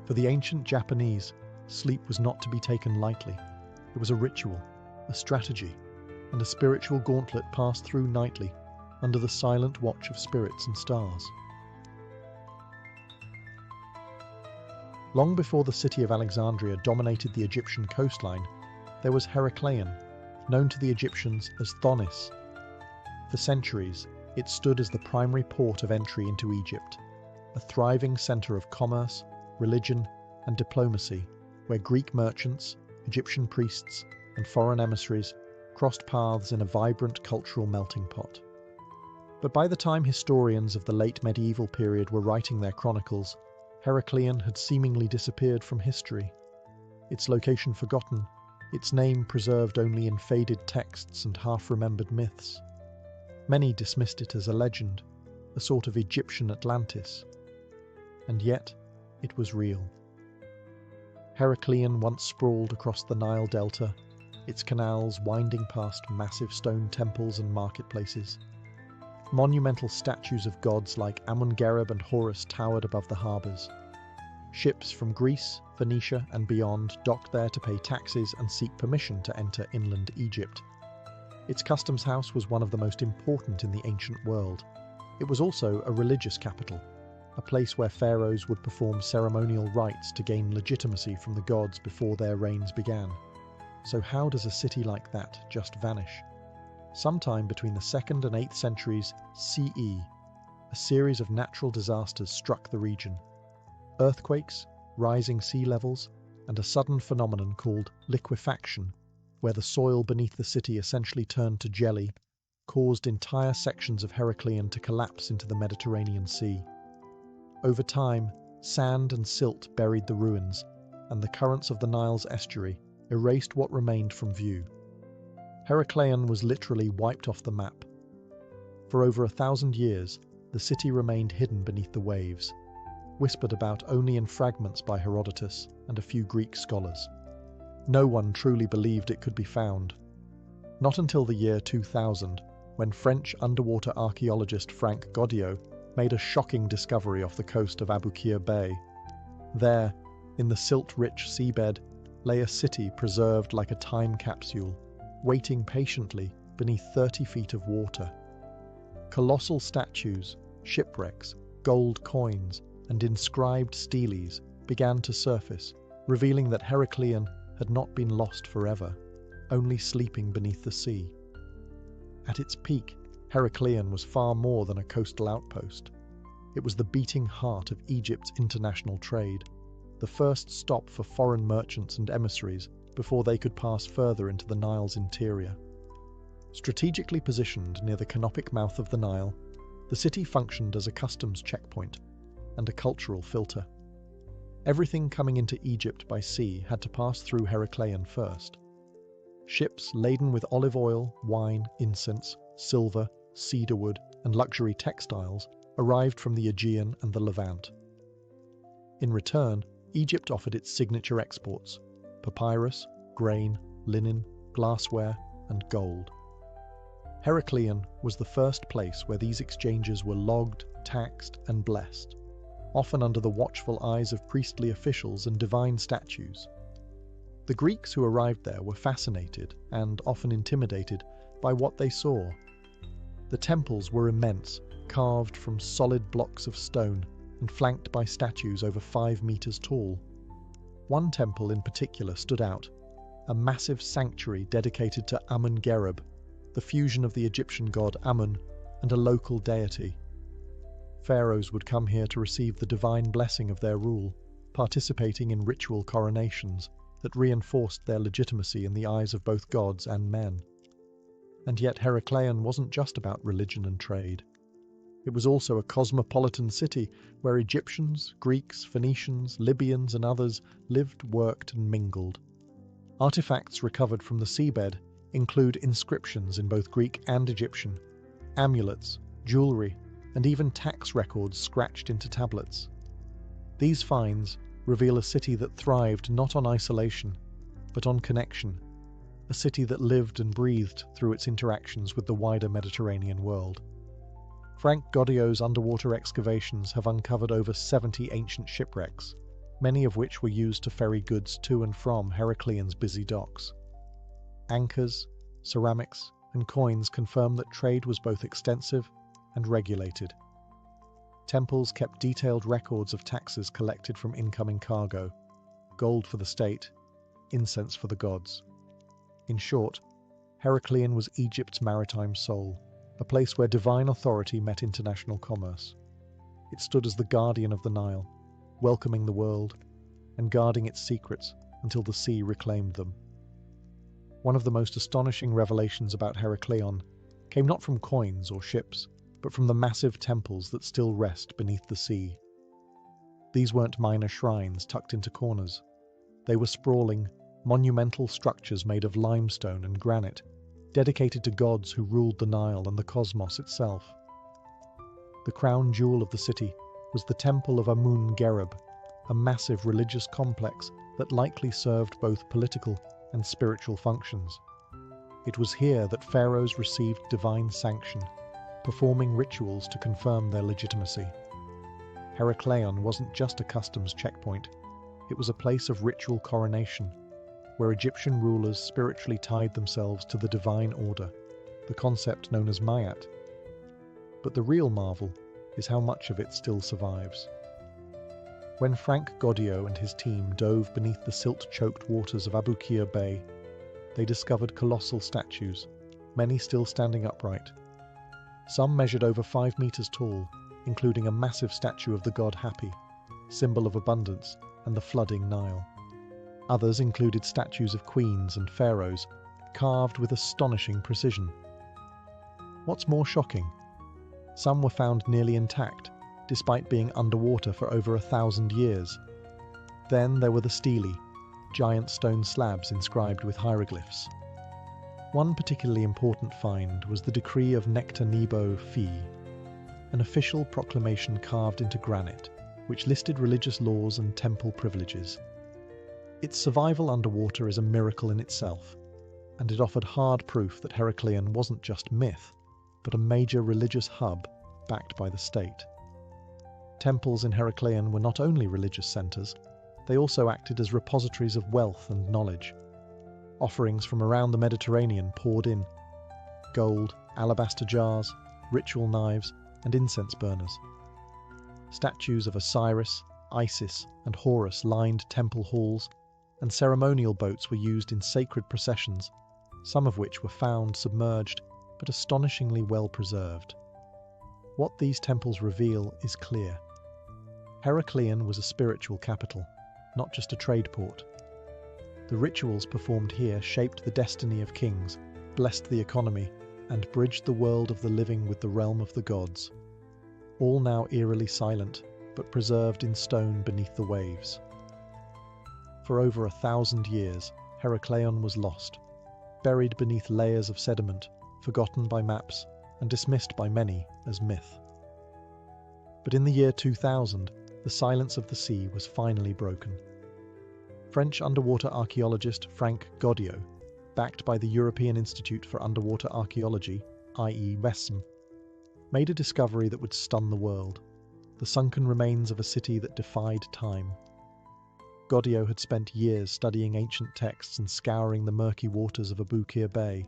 For the ancient Japanese, sleep was not to be taken lightly. It was a ritual, a strategy, and a spiritual gauntlet passed through nightly under the silent watch of spirits and stars. Long before the city of Alexandria dominated the Egyptian coastline, there was Heracleion, known to the Egyptians as Thonis. For centuries, it stood as the primary port of entry into Egypt, a thriving centre of commerce, religion, and diplomacy, where Greek merchants, Egyptian priests, and foreign emissaries crossed paths in a vibrant cultural melting pot. But by the time historians of the late medieval period were writing their chronicles, Heracleion had seemingly disappeared from history. Its location forgotten, its name preserved only in faded texts and half-remembered myths. Many dismissed it as a legend, a sort of Egyptian Atlantis. And yet, it was real. Heracleion once sprawled across the Nile Delta, its canals winding past massive stone temples and marketplaces. Monumental statues of gods like Amun-Gereb and Horus towered above the harbours. Ships from Greece, Phoenicia and beyond docked there to pay taxes and seek permission to enter inland Egypt. Its customs house was one of the most important in the ancient world. It was also a religious capital, a place where pharaohs would perform ceremonial rites to gain legitimacy from the gods before their reigns began. So how does a city like that just vanish? Sometime between the 2nd and 8th centuries CE, a series of natural disasters struck the region. Earthquakes, rising sea levels, and a sudden phenomenon called liquefaction, where the soil beneath the city essentially turned to jelly, caused entire sections of Heracleion to collapse into the Mediterranean Sea. Over time, sand and silt buried the ruins, and the currents of the Nile's estuary erased what remained from view. Heracleion was literally wiped off the map. For over 1,000 years, the city remained hidden beneath the waves, whispered about only in fragments by Herodotus and a few Greek scholars. No one truly believed it could be found. Not until the year 2000, when French underwater archaeologist Frank Goddio made a shocking discovery off the coast of Aboukir Bay. There, in the silt-rich seabed, lay a city preserved like a time capsule, waiting patiently beneath 30 feet of water. Colossal statues, shipwrecks, gold coins, and inscribed steles began to surface, revealing that Heracleion had not been lost forever, only sleeping beneath the sea. At its peak, Heracleion was far more than a coastal outpost. It was the beating heart of Egypt's international trade, the first stop for foreign merchants and emissaries before they could pass further into the Nile's interior. Strategically positioned near the canopic mouth of the Nile, the city functioned as a customs checkpoint and a cultural filter. Everything coming into Egypt by sea had to pass through Heracleion first. Ships laden with olive oil, wine, incense, silver, cedarwood, and luxury textiles arrived from the Aegean and the Levant. In return, Egypt offered its signature exports: papyrus, grain, linen, glassware, and gold. Heracleion was the first place where these exchanges were logged, taxed, and blessed, often under the watchful eyes of priestly officials and divine statues. The Greeks who arrived there were fascinated and often intimidated by what they saw. The temples were immense, carved from solid blocks of stone and flanked by statues over 5 meters tall. One temple in particular stood out, a massive sanctuary dedicated to Amun-Gereb, the fusion of the Egyptian god Amun and a local deity. Pharaohs would come here to receive the divine blessing of their rule, participating in ritual coronations that reinforced their legitimacy in the eyes of both gods and men. And yet Heracleion wasn't just about religion and trade. It was also a cosmopolitan city where Egyptians, Greeks, Phoenicians, Libyans, and others lived, worked, and mingled. Artifacts recovered from the seabed include inscriptions in both Greek and Egyptian, amulets, jewelry, and even tax records scratched into tablets. These finds reveal a city that thrived not on isolation, but on connection, a city that lived and breathed through its interactions with the wider Mediterranean world. Frank Goddeau's underwater excavations have uncovered over 70 ancient shipwrecks, many of which were used to ferry goods to and from Heracleion's busy docks. Anchors, ceramics, and coins confirm that trade was both extensive and regulated. Temples kept detailed records of taxes collected from incoming cargo, gold for the state, incense for the gods. In short, Heracleion was Egypt's maritime soul, a place where divine authority met international commerce. It stood as the guardian of the Nile, welcoming the world and guarding its secrets until the sea reclaimed them. One of the most astonishing revelations about Heracleion came not from coins or ships, but from the massive temples that still rest beneath the sea. These weren't minor shrines tucked into corners. They were sprawling, monumental structures made of limestone and granite, dedicated to gods who ruled the Nile and the cosmos itself. The crown jewel of the city was the Temple of Amun-Gereb, a massive religious complex that likely served both political and spiritual functions. It was here that pharaohs received divine sanction, performing rituals to confirm their legitimacy. Heracleion wasn't just a customs checkpoint, it was a place of ritual coronation, where Egyptian rulers spiritually tied themselves to the divine order, the concept known as Mayat. But the real marvel is how much of it still survives. When Frank Goddeau and his team dove beneath the silt-choked waters of Abu Qir Bay, they discovered colossal statues, many still standing upright. Some measured over 5 meters tall, including a massive statue of the god Hapi, symbol of abundance and the flooding Nile. Others included statues of queens and pharaohs, carved with astonishing precision. What's more shocking? Some were found nearly intact, despite being underwater for over 1,000 years. Then there were the stelae, giant stone slabs inscribed with hieroglyphs. One particularly important find was the decree of Nectar Nebo Phi, an official proclamation carved into granite, which listed religious laws and temple privileges. Its survival underwater is a miracle in itself, and it offered hard proof that Heracleion wasn't just myth, but a major religious hub backed by the state. Temples in Heracleion were not only religious centres, they also acted as repositories of wealth and knowledge. Offerings from around the Mediterranean poured in: gold, alabaster jars, ritual knives, and incense burners. Statues of Osiris, Isis, and Horus lined temple halls, and ceremonial boats were used in sacred processions, some of which were found submerged but astonishingly well preserved. What these temples reveal is clear. Heracleion was a spiritual capital, not just a trade port. The rituals performed here shaped the destiny of kings, blessed the economy, and bridged the world of the living with the realm of the gods. All now eerily silent, but preserved in stone beneath the waves. For over 1,000 years, Heracleion was lost, buried beneath layers of sediment, forgotten by maps, and dismissed by many as myth. But in the year 2000, the silence of the sea was finally broken. French underwater archaeologist Frank Goddio, backed by the European Institute for Underwater Archaeology, i.e. WESM, made a discovery that would stun the world: the sunken remains of a city that defied time. Goddio had spent years studying ancient texts and scouring the murky waters of Abukir Bay,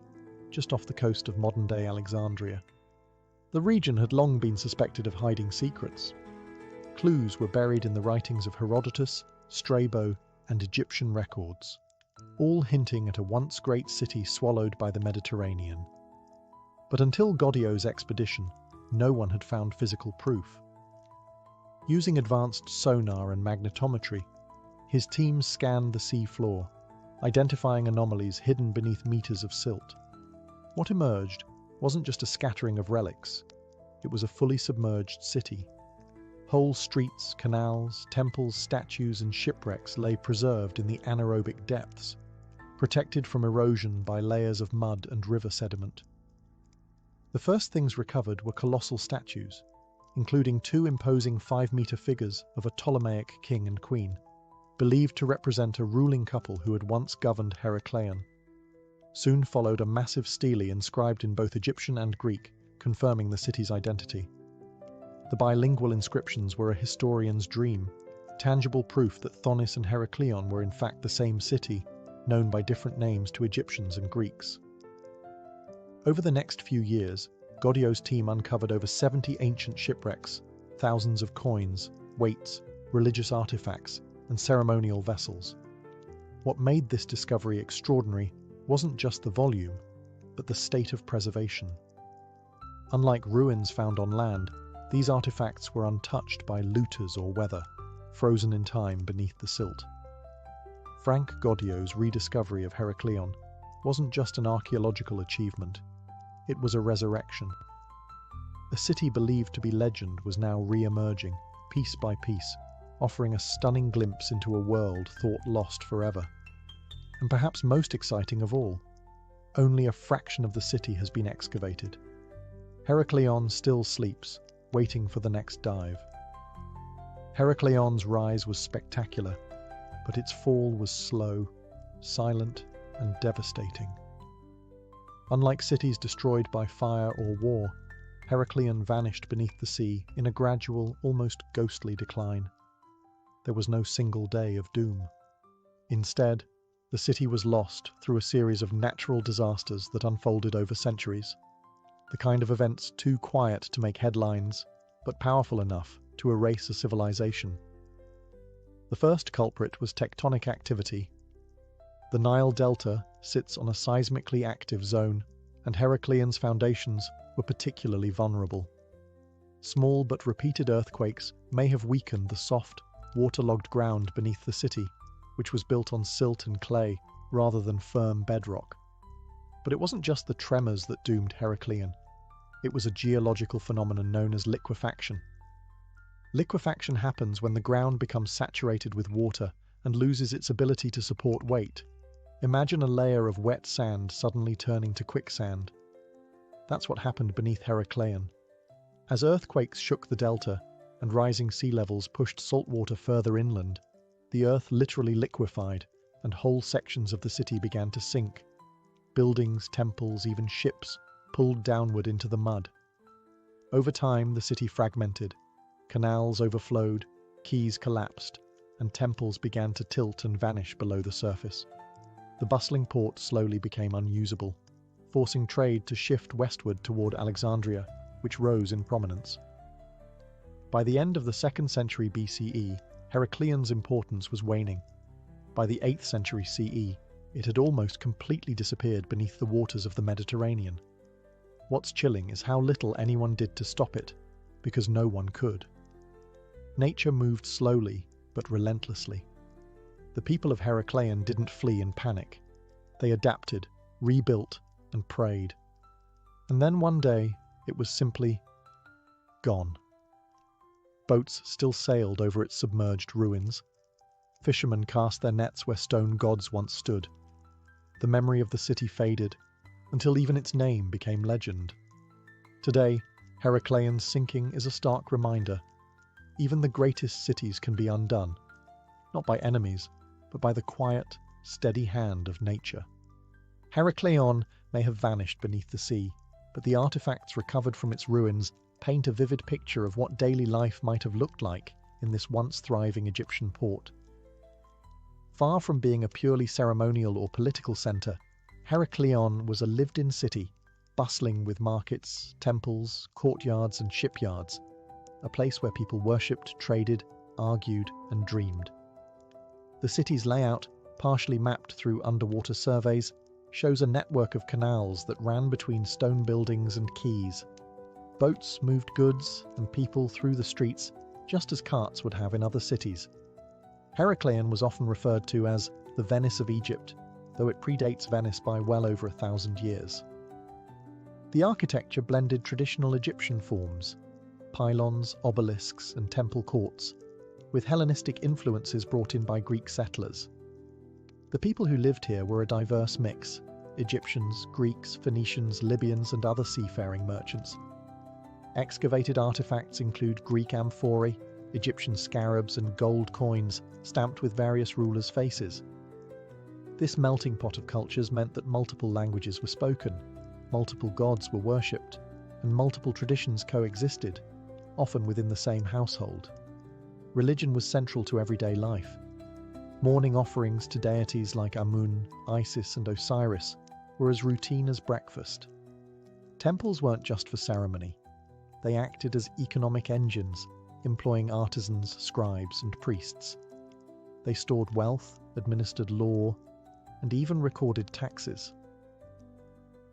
just off the coast of modern-day Alexandria. The region had long been suspected of hiding secrets. Clues were buried in the writings of Herodotus, Strabo, and Egyptian records, all hinting at a once great city swallowed by the Mediterranean. But until Goddio's expedition, no one had found physical proof. Using advanced sonar and magnetometry, his team scanned the sea floor, identifying anomalies hidden beneath meters of silt. What emerged wasn't just a scattering of relics, it was a fully submerged city. Whole streets, canals, temples, statues, and shipwrecks lay preserved in the anaerobic depths, protected from erosion by layers of mud and river sediment. The first things recovered were colossal statues, including 2 imposing 5-meter figures of a Ptolemaic king and queen, believed to represent a ruling couple who had once governed Heracleion. Soon followed a massive stele inscribed in both Egyptian and Greek, confirming the city's identity. The bilingual inscriptions were a historian's dream, tangible proof that Thonis and Heracleion were in fact the same city, known by different names to Egyptians and Greeks. Over the next few years, Goddio's team uncovered over 70 ancient shipwrecks, thousands of coins, weights, religious artifacts, and ceremonial vessels. What made this discovery extraordinary wasn't just the volume, but the state of preservation. Unlike ruins found on land, these artifacts were untouched by looters or weather, frozen in time beneath the silt. Frank Goddio's rediscovery of Heracleion wasn't just an archaeological achievement, it was a resurrection. A city believed to be legend was now re-emerging, piece by piece, offering a stunning glimpse into a world thought lost forever. And perhaps most exciting of all, only a fraction of the city has been excavated. Heracleion still sleeps, waiting for the next dive. Heracleion's rise was spectacular, but its fall was slow, silent, and devastating. Unlike cities destroyed by fire or war, Heracleion vanished beneath the sea in a gradual, almost ghostly decline. There was no single day of doom. Instead, the city was lost through a series of natural disasters that unfolded over centuries, the kind of events too quiet to make headlines, but powerful enough to erase a civilization. The first culprit was tectonic activity. The Nile Delta sits on a seismically active zone, and Heracleion's foundations were particularly vulnerable. Small but repeated earthquakes may have weakened the soft, waterlogged ground beneath the city, which was built on silt and clay rather than firm bedrock. But it wasn't just the tremors that doomed Heracleion. It was a geological phenomenon known as liquefaction. Liquefaction happens when the ground becomes saturated with water and loses its ability to support weight. Imagine a layer of wet sand suddenly turning to quicksand. That's what happened beneath Heracleion. As earthquakes shook the delta and rising sea levels pushed salt water further inland, the earth literally liquefied and whole sections of the city began to sink. Buildings, temples, even ships pulled downward into the mud. Over time, the city fragmented, Canals overflowed, quays collapsed, and temples began to tilt and vanish below the surface. The bustling port slowly became unusable, forcing trade to shift westward toward Alexandria, which rose in prominence. By the end of the 2nd century BCE, Heracleion's importance was waning. By the 8th century CE, it had almost completely disappeared beneath the waters of the Mediterranean. What's chilling is how little anyone did to stop it, because no one could. Nature moved slowly, but relentlessly. The people of Heracleion didn't flee in panic. They adapted, rebuilt, and prayed. And then one day, it was simply gone. Boats still sailed over its submerged ruins. Fishermen cast their nets where stone gods once stood. The memory of the city faded, until even its name became legend. Today, Heracleion's sinking is a stark reminder. Even the greatest cities can be undone, not by enemies, but by the quiet, steady hand of nature. Heracleion may have vanished beneath the sea, but the artifacts recovered from its ruins paint a vivid picture of what daily life might have looked like in this once thriving Egyptian port. Far from being a purely ceremonial or political centre, Heracleion was a lived-in city, bustling with markets, temples, courtyards and shipyards, a place where people worshipped, traded, argued and dreamed. The city's layout, partially mapped through underwater surveys, shows a network of canals that ran between stone buildings and quays. Boats moved goods and people through the streets, just as carts would have in other cities. Heracleion was often referred to as the Venice of Egypt, though it predates Venice by well over 1,000 years. The architecture blended traditional Egyptian forms, pylons, obelisks, and temple courts, with Hellenistic influences brought in by Greek settlers. The people who lived here were a diverse mix: Egyptians, Greeks, Phoenicians, Libyans, and other seafaring merchants. Excavated artifacts include Greek amphorae, Egyptian scarabs, and gold coins stamped with various rulers' faces. This melting pot of cultures meant that multiple languages were spoken, multiple gods were worshipped, and multiple traditions coexisted, often within the same household. Religion was central to everyday life. Morning offerings to deities like Amun, Isis, and Osiris were as routine as breakfast. Temples weren't just for ceremony. They acted as economic engines, employing artisans, scribes, and priests. They stored wealth, administered law, and even recorded taxes.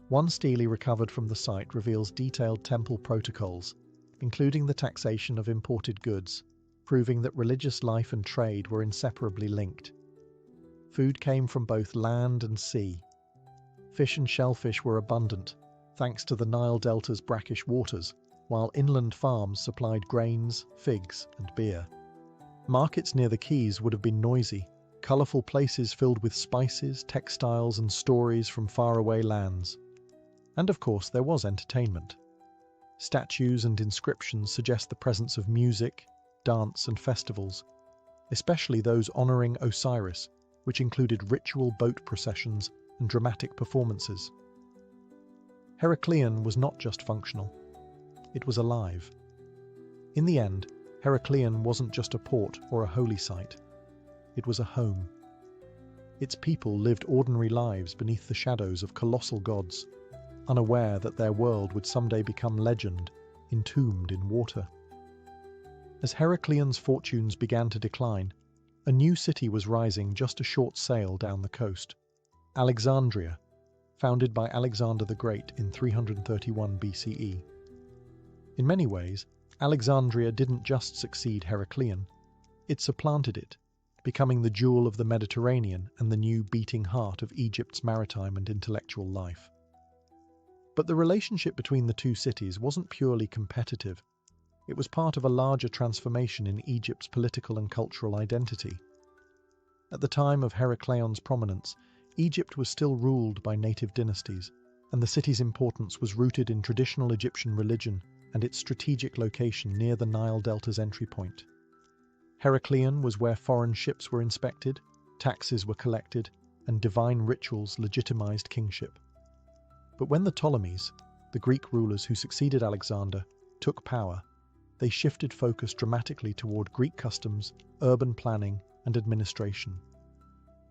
One stele recovered from the site reveals detailed temple protocols, including the taxation of imported goods, proving that religious life and trade were inseparably linked. Food came from both land and sea. Fish and shellfish were abundant, thanks to the Nile Delta's brackish waters, while inland farms supplied grains, figs, and beer. Markets near the quays would have been noisy, colourful places filled with spices, textiles, and stories from faraway lands. And of course, there was entertainment. Statues and inscriptions suggest the presence of music, dance, and festivals, especially those honouring Osiris, which included ritual boat processions and dramatic performances. Heracleion was not just functional, it was alive. In the end, Heracleion wasn't just a port or a holy site, it was a home. Its people lived ordinary lives beneath the shadows of colossal gods, unaware that their world would someday become legend, entombed in water. As Heracleion's fortunes began to decline, a new city was rising just a short sail down the coast: Alexandria, founded by Alexander the Great in 331 BCE. In many ways, Alexandria didn't just succeed Heracleion, it supplanted it, becoming the jewel of the Mediterranean and the new beating heart of Egypt's maritime and intellectual life. But the relationship between the two cities wasn't purely competitive. It was part of a larger transformation in Egypt's political and cultural identity. At the time of Heracleion's prominence, Egypt was still ruled by native dynasties, and the city's importance was rooted in traditional Egyptian religion and its strategic location near the Nile Delta's entry point. Heracleion was where foreign ships were inspected, taxes were collected, and divine rituals legitimized kingship. But when the Ptolemies, the Greek rulers who succeeded Alexander, took power, they shifted focus dramatically toward Greek customs, urban planning, and administration.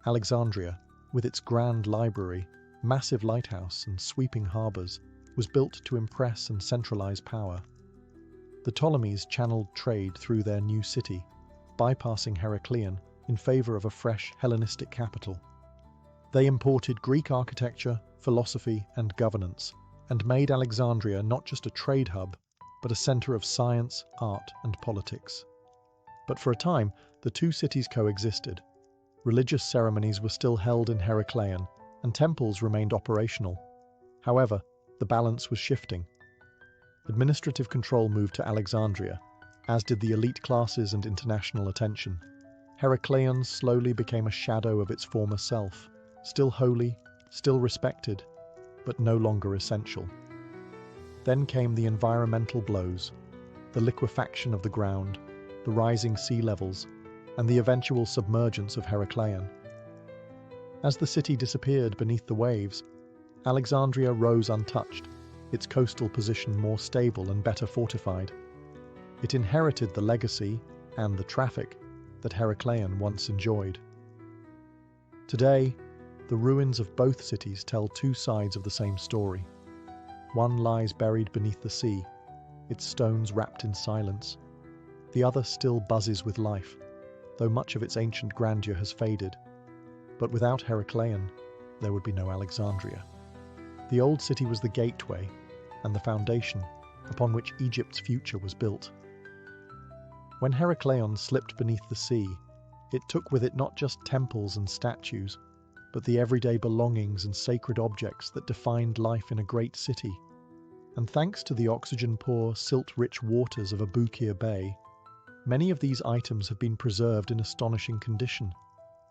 Alexandria, with its grand library, massive lighthouse, and sweeping harbours, was built to impress and centralize power. The Ptolemies channeled trade through their new city, bypassing Heracleion in favour of a fresh Hellenistic capital. They imported Greek architecture, philosophy, and governance, and made Alexandria not just a trade hub, but a centre of science, art, and politics. But for a time, the two cities coexisted. Religious ceremonies were still held in Heracleion, and temples remained operational. However, the balance was shifting. Administrative control moved to Alexandria, as did the elite classes and international attention. Heracleion slowly became a shadow of its former self, still holy, still respected, but no longer essential. Then came the environmental blows, the liquefaction of the ground, the rising sea levels, and the eventual submergence of Heracleion. As the city disappeared beneath the waves, Alexandria rose untouched, its coastal position more stable and better fortified. It inherited the legacy and the traffic that Heracleion once enjoyed. Today, the ruins of both cities tell two sides of the same story. One lies buried beneath the sea, its stones wrapped in silence. The other still buzzes with life, though much of its ancient grandeur has faded. But without Heracleion, there would be no Alexandria. The old city was the gateway and the foundation upon which Egypt's future was built. When Heracleion slipped beneath the sea, it took with it not just temples and statues, but the everyday belongings and sacred objects that defined life in a great city. And thanks to the oxygen-poor, silt-rich waters of Abukir Bay, many of these items have been preserved in astonishing condition,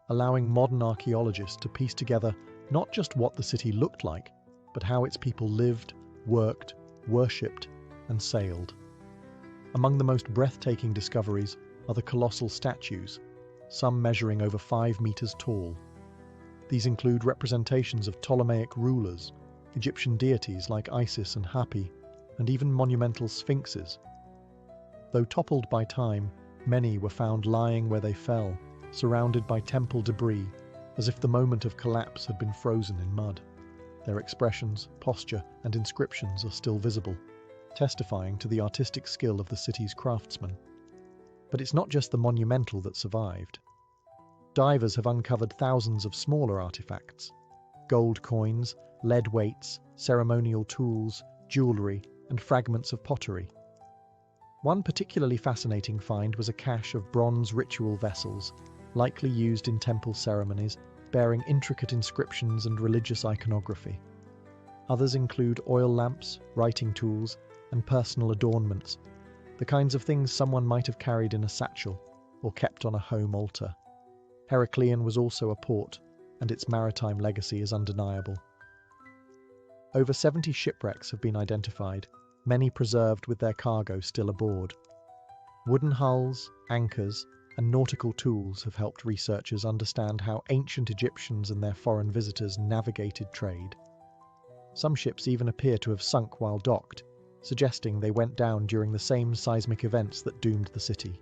allowing modern archaeologists to piece together not just what the city looked like, but how its people lived, worked, worshipped, and sailed. Among the most breathtaking discoveries are the colossal statues, some measuring over 5 meters tall. These include representations of Ptolemaic rulers, Egyptian deities like Isis and Hapi, and even monumental sphinxes. Though toppled by time, many were found lying where they fell, surrounded by temple debris, as if the moment of collapse had been frozen in mud. Their expressions, posture, and inscriptions are still visible, testifying to the artistic skill of the city's craftsmen. But it's not just the monumental that survived. Divers have uncovered thousands of smaller artifacts: gold coins, lead weights, ceremonial tools, jewellery, and fragments of pottery. One particularly fascinating find was a cache of bronze ritual vessels, likely used in temple ceremonies, bearing intricate inscriptions and religious iconography. Others include oil lamps, writing tools, and personal adornments, the kinds of things someone might have carried in a satchel or kept on a home altar. Heracleion was also a port, and its maritime legacy is undeniable. Over 70 shipwrecks have been identified, many preserved with their cargo still aboard. Wooden hulls, anchors, and nautical tools have helped researchers understand how ancient Egyptians and their foreign visitors navigated trade. Some ships even appear to have sunk while docked, suggesting they went down during the same seismic events that doomed the city.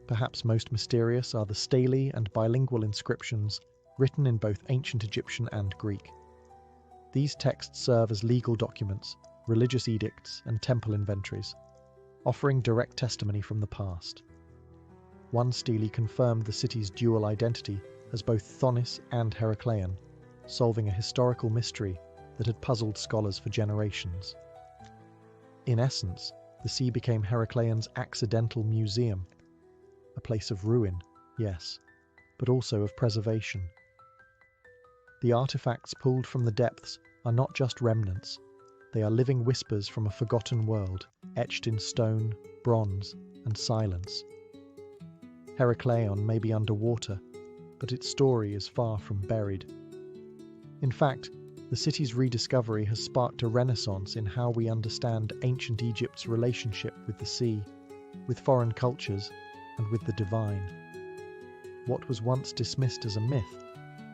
Perhaps most mysterious are the stelae and bilingual inscriptions written in both ancient Egyptian and Greek. These texts serve as legal documents, religious edicts, and temple inventories, offering direct testimony from the past. One stele confirmed the city's dual identity as both Thonis and Heracleion, solving a historical mystery that had puzzled scholars for generations. In essence, the sea became Heracleion's accidental museum, a place of ruin, yes, but also of preservation. The artifacts pulled from the depths are not just remnants, they are living whispers from a forgotten world, etched in stone, bronze, and silence. Heracleion may be underwater, but its story is far from buried. In fact, the city's rediscovery has sparked a renaissance in how we understand ancient Egypt's relationship with the sea, with foreign cultures, and with the divine. What was once dismissed as a myth,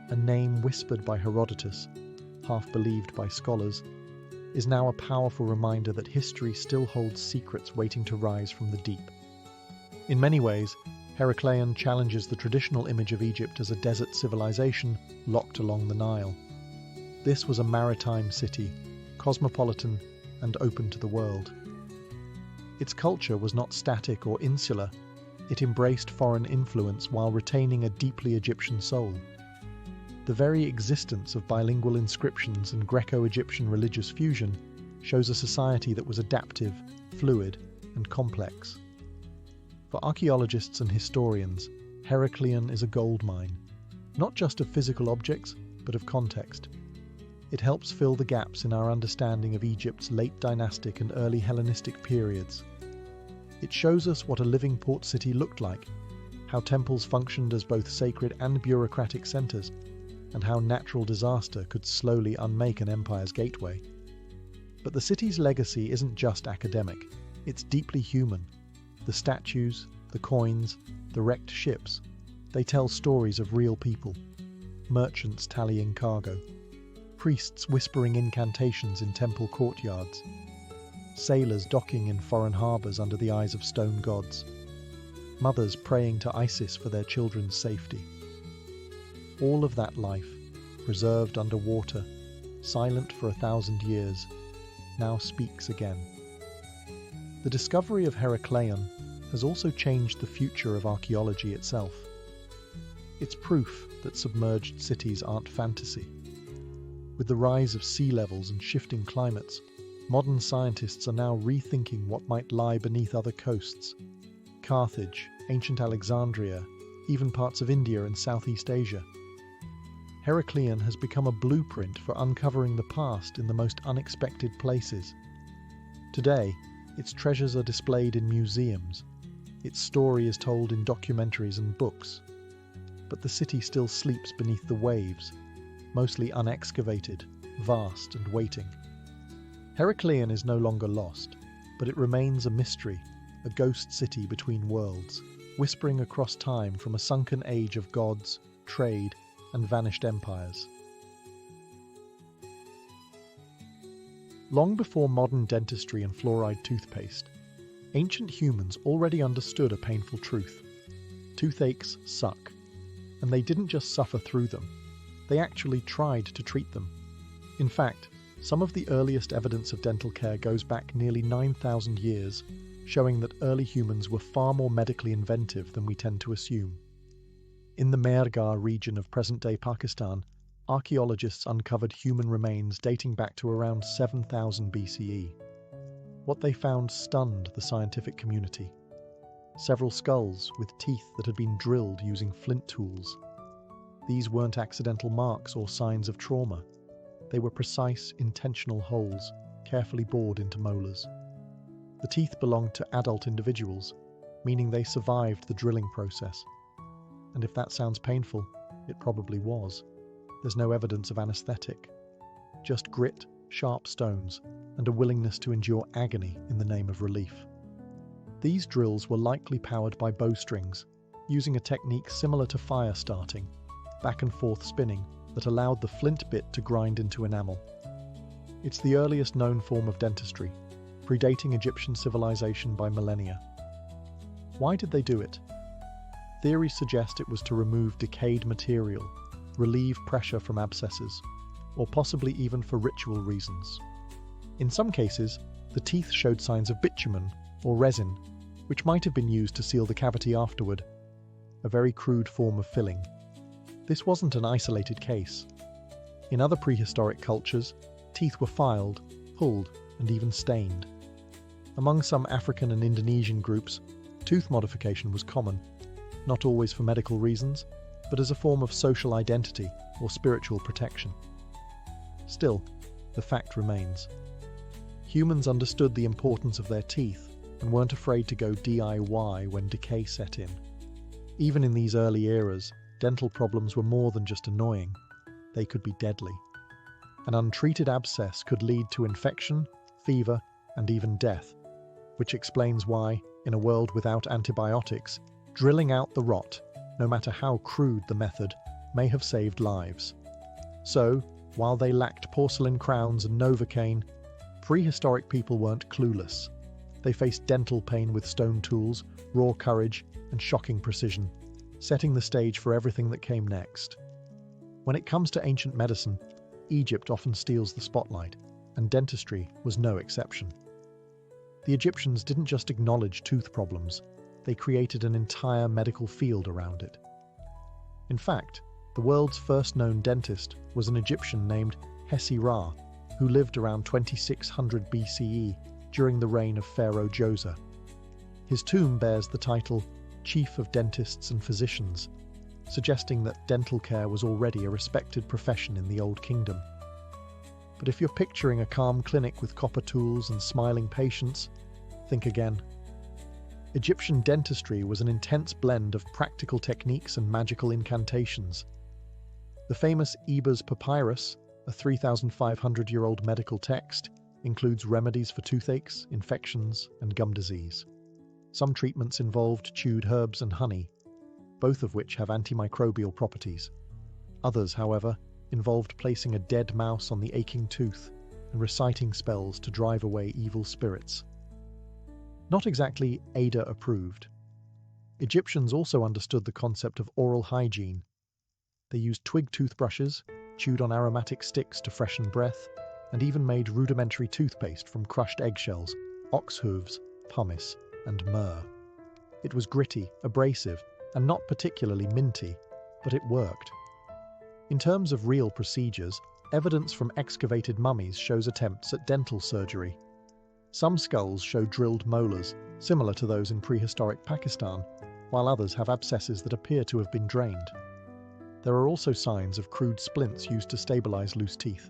a name whispered by Herodotus, half believed by scholars, is now a powerful reminder that history still holds secrets waiting to rise from the deep. In many ways, Heracleion challenges the traditional image of Egypt as a desert civilization locked along the Nile. This was a maritime city, cosmopolitan and open to the world. Its culture was not static or insular. It embraced foreign influence while retaining a deeply Egyptian soul. The very existence of bilingual inscriptions and Greco-Egyptian religious fusion shows a society that was adaptive, fluid, and complex. For archaeologists and historians, Heracleion is a goldmine, not just of physical objects, but of context. It helps fill the gaps in our understanding of Egypt's late dynastic and early Hellenistic periods. It shows us what a living port city looked like, how temples functioned as both sacred and bureaucratic centers, and how natural disaster could slowly unmake an empire's gateway. But the city's legacy isn't just academic, it's deeply human. The statues, the coins, the wrecked ships, they tell stories of real people. Merchants tallying cargo, priests whispering incantations in temple courtyards, sailors docking in foreign harbours under the eyes of stone gods, mothers praying to Isis for their children's safety. All of that life, preserved underwater, silent for 1,000 years, now speaks again. The discovery of Heracleion has also changed the future of archaeology itself. It's proof that submerged cities aren't fantasy. With the rise of sea levels and shifting climates, modern scientists are now rethinking what might lie beneath other coasts. Carthage, ancient Alexandria, even parts of India and Southeast Asia. Heracleion has become a blueprint for uncovering the past in the most unexpected places. Today, its treasures are displayed in museums. Its story is told in documentaries and books. But the city still sleeps beneath the waves, mostly unexcavated, vast and waiting. Heracleion is no longer lost, but it remains a mystery, a ghost city between worlds, whispering across time from a sunken age of gods, trade, and vanished empires. Long before modern dentistry and fluoride toothpaste, ancient humans already understood a painful truth. Toothaches suck, and they didn't just suffer through them, they actually tried to treat them. In fact, some of the earliest evidence of dental care goes back nearly 9,000 years, showing that early humans were far more medically inventive than we tend to assume. In the Mehrgarh region of present-day Pakistan, archaeologists uncovered human remains dating back to around 7000 BCE. What they found stunned the scientific community. Several skulls with teeth that had been drilled using flint tools. These weren't accidental marks or signs of trauma. They were precise, intentional holes, carefully bored into molars. The teeth belonged to adult individuals, meaning they survived the drilling process. And if that sounds painful, it probably was. There's no evidence of anesthetic. Just grit, sharp stones, and a willingness to endure agony in the name of relief. These drills were likely powered by bowstrings, using a technique similar to fire starting, back and forth spinning, that allowed the flint bit to grind into enamel. It's the earliest known form of dentistry, predating Egyptian civilization by millennia. Why did they do it? Theories suggest it was to remove decayed material, relieve pressure from abscesses, or possibly even for ritual reasons. In some cases, the teeth showed signs of bitumen, or resin, which might have been used to seal the cavity afterward, a very crude form of filling. This wasn't an isolated case. In other prehistoric cultures, teeth were filed, pulled, and even stained. Among some African and Indonesian groups, tooth modification was common, not always for medical reasons, but as a form of social identity or spiritual protection. Still, the fact remains. Humans understood the importance of their teeth and weren't afraid to go DIY when decay set in. Even in these early eras, dental problems were more than just annoying. They could be deadly. An untreated abscess could lead to infection, fever, and even death, which explains why, in a world without antibiotics, drilling out the rot, no matter how crude the method, may have saved lives. So, while they lacked porcelain crowns and Novocaine, Prehistoric people weren't clueless. They faced dental pain with stone tools, raw courage, and shocking precision, setting the stage for everything that came next. When it comes to ancient medicine, Egypt often steals the spotlight, and dentistry was no exception. The Egyptians didn't just acknowledge tooth problems, they created an entire medical field around it. In fact, the world's first known dentist was an Egyptian named Hesi-Ra, who lived around 2600 BCE during the reign of Pharaoh Djoser. His tomb bears the title Chief of Dentists and Physicians, suggesting that dental care was already a respected profession in the Old Kingdom. But if you're picturing a calm clinic with copper tools and smiling patients, think again. Egyptian dentistry was an intense blend of practical techniques and magical incantations. The famous Ebers Papyrus, a 3,500-year-old medical text, includes remedies for toothaches, infections, and gum disease. Some treatments involved chewed herbs and honey, both of which have antimicrobial properties. Others, however, involved placing a dead mouse on the aching tooth and reciting spells to drive away evil spirits. Not exactly Ada approved. Egyptians also understood the concept of oral hygiene. They used twig toothbrushes, chewed on aromatic sticks to freshen breath, and even made rudimentary toothpaste from crushed eggshells, ox hooves, pumice, and myrrh. It was gritty, abrasive, and not particularly minty, but it worked. In terms of real procedures, evidence from excavated mummies shows attempts at dental surgery. Some skulls show drilled molars, similar to those in prehistoric Pakistan, while others have abscesses that appear to have been drained. There are also signs of crude splints used to stabilize loose teeth.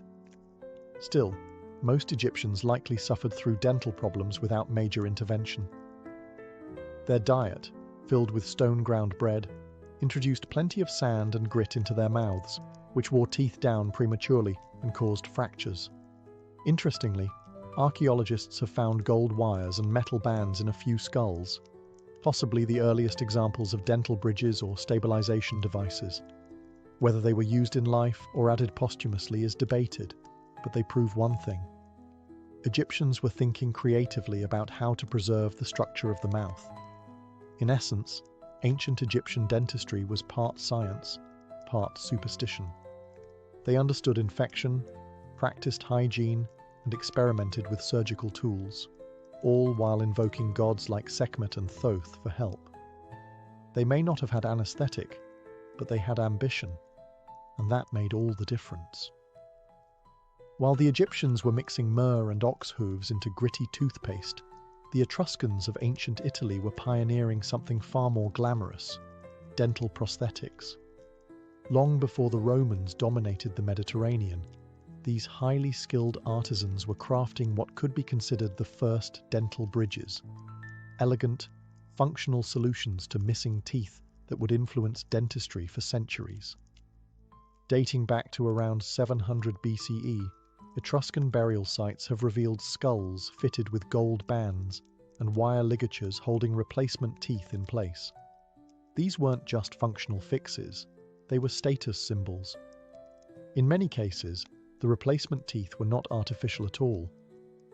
Still, most Egyptians likely suffered through dental problems without major intervention. Their diet, filled with stone-ground bread, introduced plenty of sand and grit into their mouths, which wore teeth down prematurely and caused fractures. Interestingly, archaeologists have found gold wires and metal bands in a few skulls, possibly the earliest examples of dental bridges or stabilization devices. Whether they were used in life or added posthumously is debated, but they prove one thing. Egyptians were thinking creatively about how to preserve the structure of the mouth. In essence, ancient Egyptian dentistry was part science, part superstition. They understood infection, practiced hygiene, and experimented with surgical tools, all while invoking gods like Sekhmet and Thoth for help. They may not have had anesthetic, but they had ambition, and that made all the difference. While the Egyptians were mixing myrrh and ox hooves into gritty toothpaste, the Etruscans of ancient Italy were pioneering something far more glamorous: dental prosthetics. Long before the Romans dominated the Mediterranean, these highly skilled artisans were crafting what could be considered the first dental bridges, elegant, functional solutions to missing teeth that would influence dentistry for centuries. Dating back to around 700 BCE, Etruscan burial sites have revealed skulls fitted with gold bands and wire ligatures holding replacement teeth in place. These weren't just functional fixes, they were status symbols. In many cases, the replacement teeth were not artificial at all.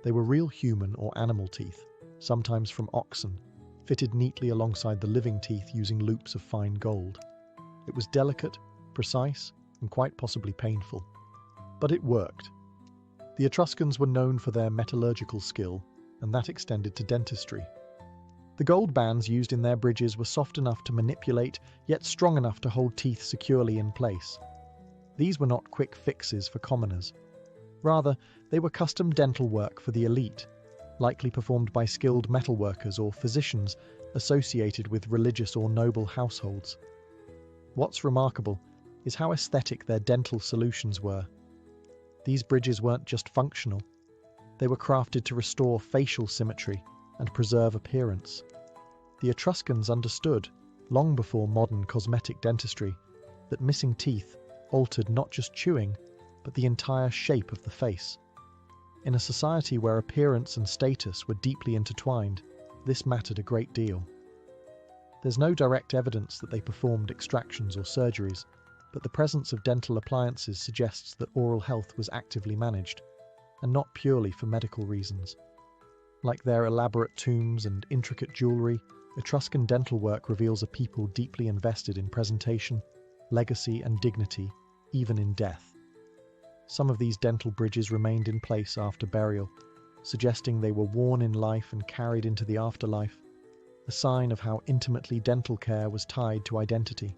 They were real human or animal teeth, sometimes from oxen, fitted neatly alongside the living teeth using loops of fine gold. It was delicate, precise, and quite possibly painful. But it worked. The Etruscans were known for their metallurgical skill, and that extended to dentistry. The gold bands used in their bridges were soft enough to manipulate, yet strong enough to hold teeth securely in place. These were not quick fixes for commoners. Rather, they were custom dental work for the elite, likely performed by skilled metalworkers or physicians associated with religious or noble households. What's remarkable is how aesthetic their dental solutions were. These bridges weren't just functional, they were crafted to restore facial symmetry and preserve appearance. The Etruscans understood, long before modern cosmetic dentistry, that missing teeth altered not just chewing, but the entire shape of the face. In a society where appearance and status were deeply intertwined, this mattered a great deal. There's no direct evidence that they performed extractions or surgeries, but the presence of dental appliances suggests that oral health was actively managed. and not purely for medical reasons. Like their elaborate tombs and intricate jewelry, Etruscan dental work reveals a people deeply invested in presentation, legacy, and dignity, even in death. Some of these dental bridges remained in place after burial, suggesting they were worn in life and carried into the afterlife, a sign of how intimately dental care was tied to identity.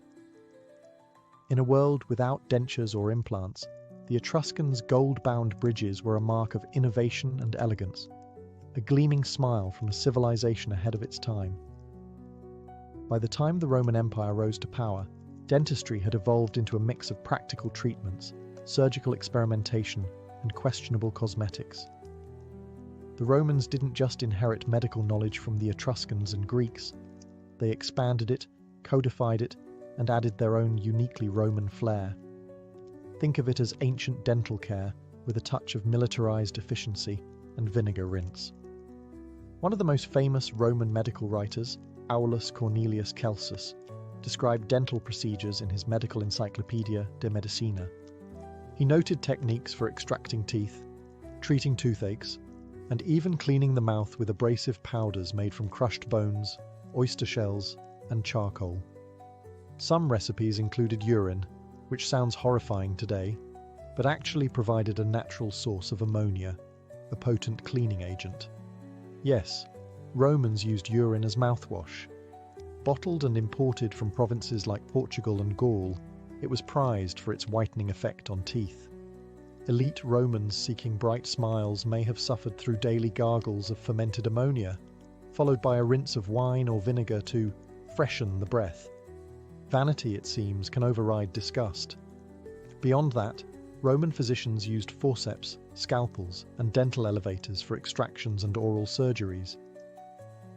In a world without dentures or implants, the Etruscans' gold-bound bridges were a mark of innovation and elegance, a gleaming smile from a civilization ahead of its time. By the time the Roman Empire rose to power, dentistry had evolved into a mix of practical treatments, surgical experimentation, and questionable cosmetics. The Romans didn't just inherit medical knowledge from the Etruscans and Greeks. They expanded it, codified it, and added their own uniquely Roman flair. Think of it as ancient dental care with a touch of militarized efficiency and vinegar rinse. One of the most famous Roman medical writers, Aulus Cornelius Celsus, described dental procedures in his medical encyclopedia De Medicina. He noted techniques for extracting teeth, treating toothaches, and even cleaning the mouth with abrasive powders made from crushed bones, oyster shells, and charcoal. Some recipes included urine, which sounds horrifying today, but actually provided a natural source of ammonia, a potent cleaning agent. Yes, Romans used urine as mouthwash. Bottled and imported from provinces like Portugal and Gaul, it was prized for its whitening effect on teeth. Elite Romans seeking bright smiles may have suffered through daily gargles of fermented ammonia, followed by a rinse of wine or vinegar to freshen the breath. Vanity, it seems, can override disgust. Beyond that, Roman physicians used forceps, scalpels, and dental elevators for extractions and oral surgeries.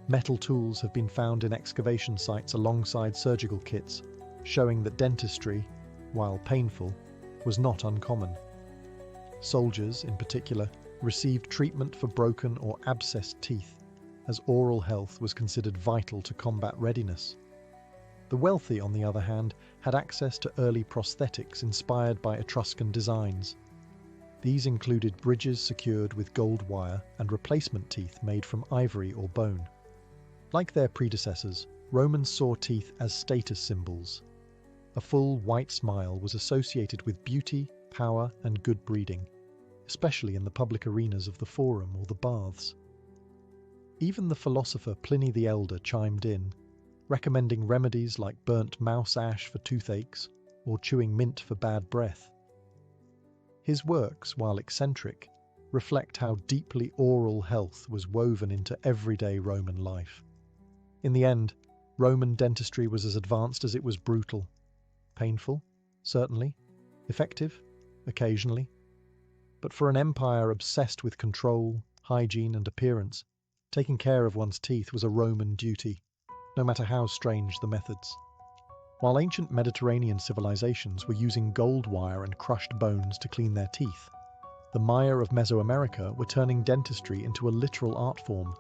Metal tools have been found in excavation sites alongside surgical kits, showing that dentistry, while painful, was not uncommon. Soldiers, in particular, received treatment for broken or abscessed teeth, as oral health was considered vital to combat readiness. The wealthy, on the other hand, had access to early prosthetics inspired by Etruscan designs. These included bridges secured with gold wire and replacement teeth made from ivory or bone. Like their predecessors, Romans saw teeth as status symbols. A full white smile was associated with beauty, power, and good breeding, especially in the public arenas of the forum or the baths. Even the philosopher Pliny the Elder chimed in, recommending remedies like burnt mouse ash for toothaches or chewing mint for bad breath. His works, while eccentric, reflect how deeply oral health was woven into everyday Roman life. In the end, Roman dentistry was as advanced as it was brutal. Painful, certainly. Effective, occasionally. But for an empire obsessed with control, hygiene, and appearance, taking care of one's teeth was a Roman duty, no matter how strange the methods. While ancient Mediterranean civilizations were using gold wire and crushed bones to clean their teeth, the Maya of Mesoamerica were turning dentistry into a literal art form.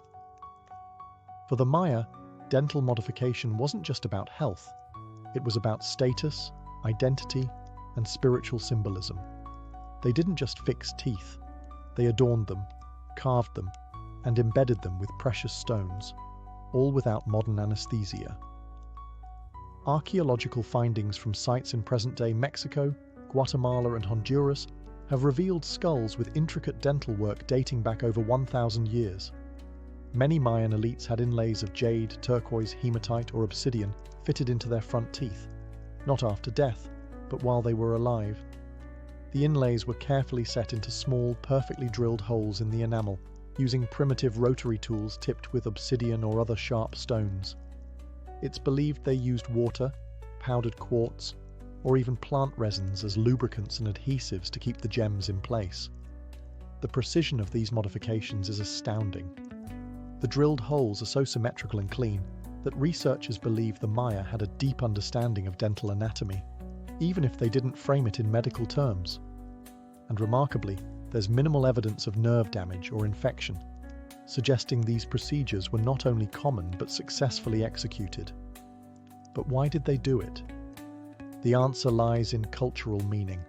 For the Maya, dental modification wasn't just about health. It was about status, identity, and spiritual symbolism. They didn't just fix teeth. They adorned them, carved them, and embedded them with precious stones, all without modern anesthesia. Archaeological findings from sites in present-day Mexico, Guatemala, and Honduras have revealed skulls with intricate dental work dating back over 1,000 years. Many Mayan elites had inlays of jade, turquoise, hematite, or obsidian fitted into their front teeth, not after death, but while they were alive. The inlays were carefully set into small, perfectly drilled holes in the enamel, using primitive rotary tools tipped with obsidian or other sharp stones. It's believed they used water, powdered quartz, or even plant resins as lubricants and adhesives to keep the gems in place. The precision of these modifications is astounding. The drilled holes are so symmetrical and clean that researchers believe the Maya had a deep understanding of dental anatomy, even if they didn't frame it in medical terms. And remarkably, there's minimal evidence of nerve damage or infection, suggesting these procedures were not only common but successfully executed. But why did they do it? The answer lies in cultural meaning.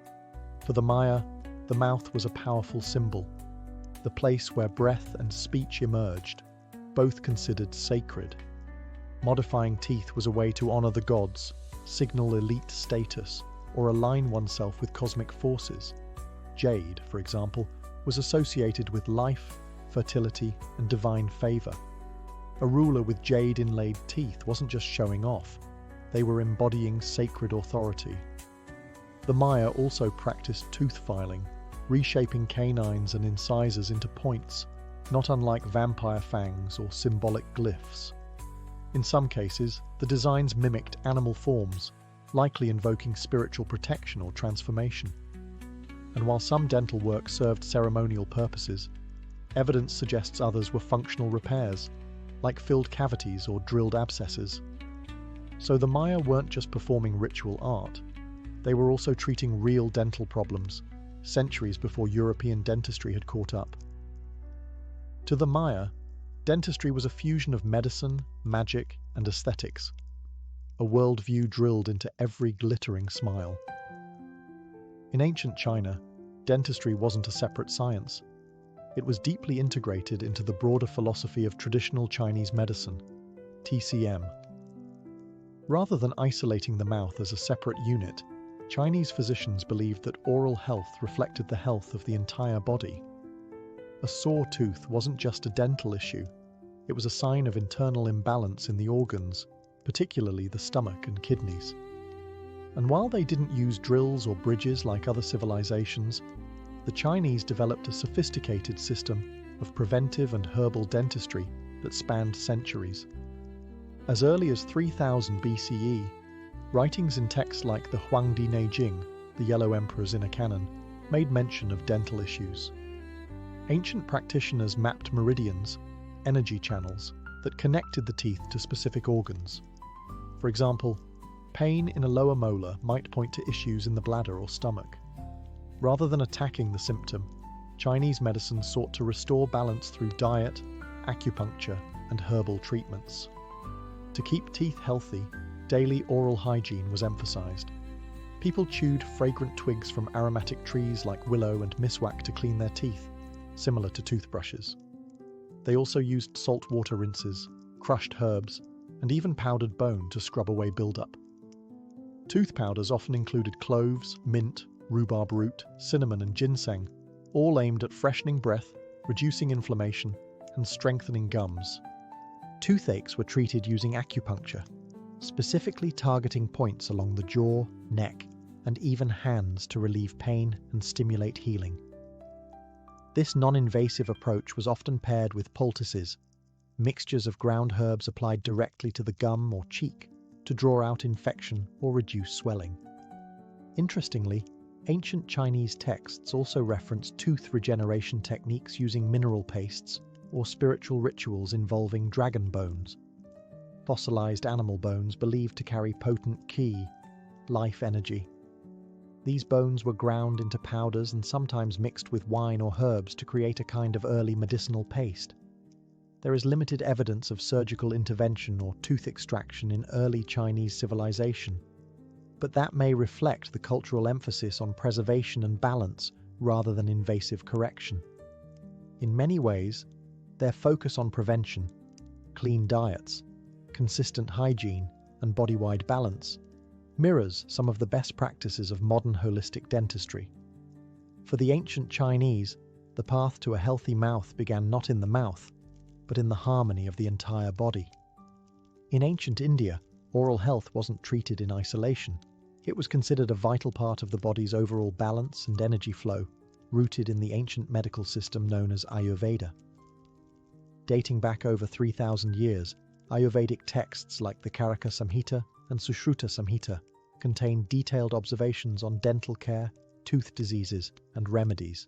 For the Maya, the mouth was a powerful symbol, the place where breath and speech emerged, both considered sacred. Modifying teeth was a way to honor the gods, signal elite status, or align oneself with cosmic forces. Jade, for example, was associated with life, fertility, and divine favor. A ruler with jade-inlaid teeth wasn't just showing off, they were embodying sacred authority. The Maya also practiced tooth filing, reshaping canines and incisors into points, not unlike vampire fangs or symbolic glyphs. In some cases, the designs mimicked animal forms, likely invoking spiritual protection or transformation. And while some dental work served ceremonial purposes, evidence suggests others were functional repairs, like filled cavities or drilled abscesses. So the Maya weren't just performing ritual art, they were also treating real dental problems, centuries before European dentistry had caught up. To the Maya, dentistry was a fusion of medicine, magic, and aesthetics, a worldview drilled into every glittering smile. In ancient China, dentistry wasn't a separate science. It was deeply integrated into the broader philosophy of traditional Chinese medicine, TCM. Rather than isolating the mouth as a separate unit, Chinese physicians believed that oral health reflected the health of the entire body. A sore tooth wasn't just a dental issue, it was a sign of internal imbalance in the organs, particularly the stomach and kidneys. And while they didn't use drills or bridges like other civilizations, the Chinese developed a sophisticated system of preventive and herbal dentistry that spanned centuries. As early as 3000 BCE, writings in texts like the Huangdi Neijing, the Yellow Emperor's Inner Canon, made mention of dental issues. Ancient practitioners mapped meridians, energy channels, that connected the teeth to specific organs. For example, pain in a lower molar might point to issues in the bladder or stomach. Rather than attacking the symptom, Chinese medicine sought to restore balance through diet, acupuncture, and herbal treatments. To keep teeth healthy, daily oral hygiene was emphasized. People chewed fragrant twigs from aromatic trees like willow and miswak to clean their teeth, similar to toothbrushes. They also used salt water rinses, crushed herbs, and even powdered bone to scrub away buildup. Tooth powders often included cloves, mint, rhubarb root, cinnamon, and ginseng, all aimed at freshening breath, reducing inflammation, and strengthening gums. Toothaches were treated using acupuncture, specifically targeting points along the jaw, neck, and even hands to relieve pain and stimulate healing. This non-invasive approach was often paired with poultices, mixtures of ground herbs applied directly to the gum or cheek to draw out infection or reduce swelling. Interestingly, ancient Chinese texts also reference tooth regeneration techniques using mineral pastes or spiritual rituals involving dragon bones, fossilized animal bones believed to carry potent qi, life energy. These bones were ground into powders and sometimes mixed with wine or herbs to create a kind of early medicinal paste. There is limited evidence of surgical intervention or tooth extraction in early Chinese civilization, but that may reflect the cultural emphasis on preservation and balance rather than invasive correction. In many ways, their focus on prevention, clean diets, consistent hygiene, and body-wide balance mirrors some of the best practices of modern holistic dentistry. For the ancient Chinese, the path to a healthy mouth began not in the mouth, but in the harmony of the entire body. In ancient India, oral health wasn't treated in isolation. It was considered a vital part of the body's overall balance and energy flow, rooted in the ancient medical system known as Ayurveda. Dating back over 3,000 years, Ayurvedic texts like the Karaka Samhita and Sushruta Samhita contain detailed observations on dental care, tooth diseases, and remedies,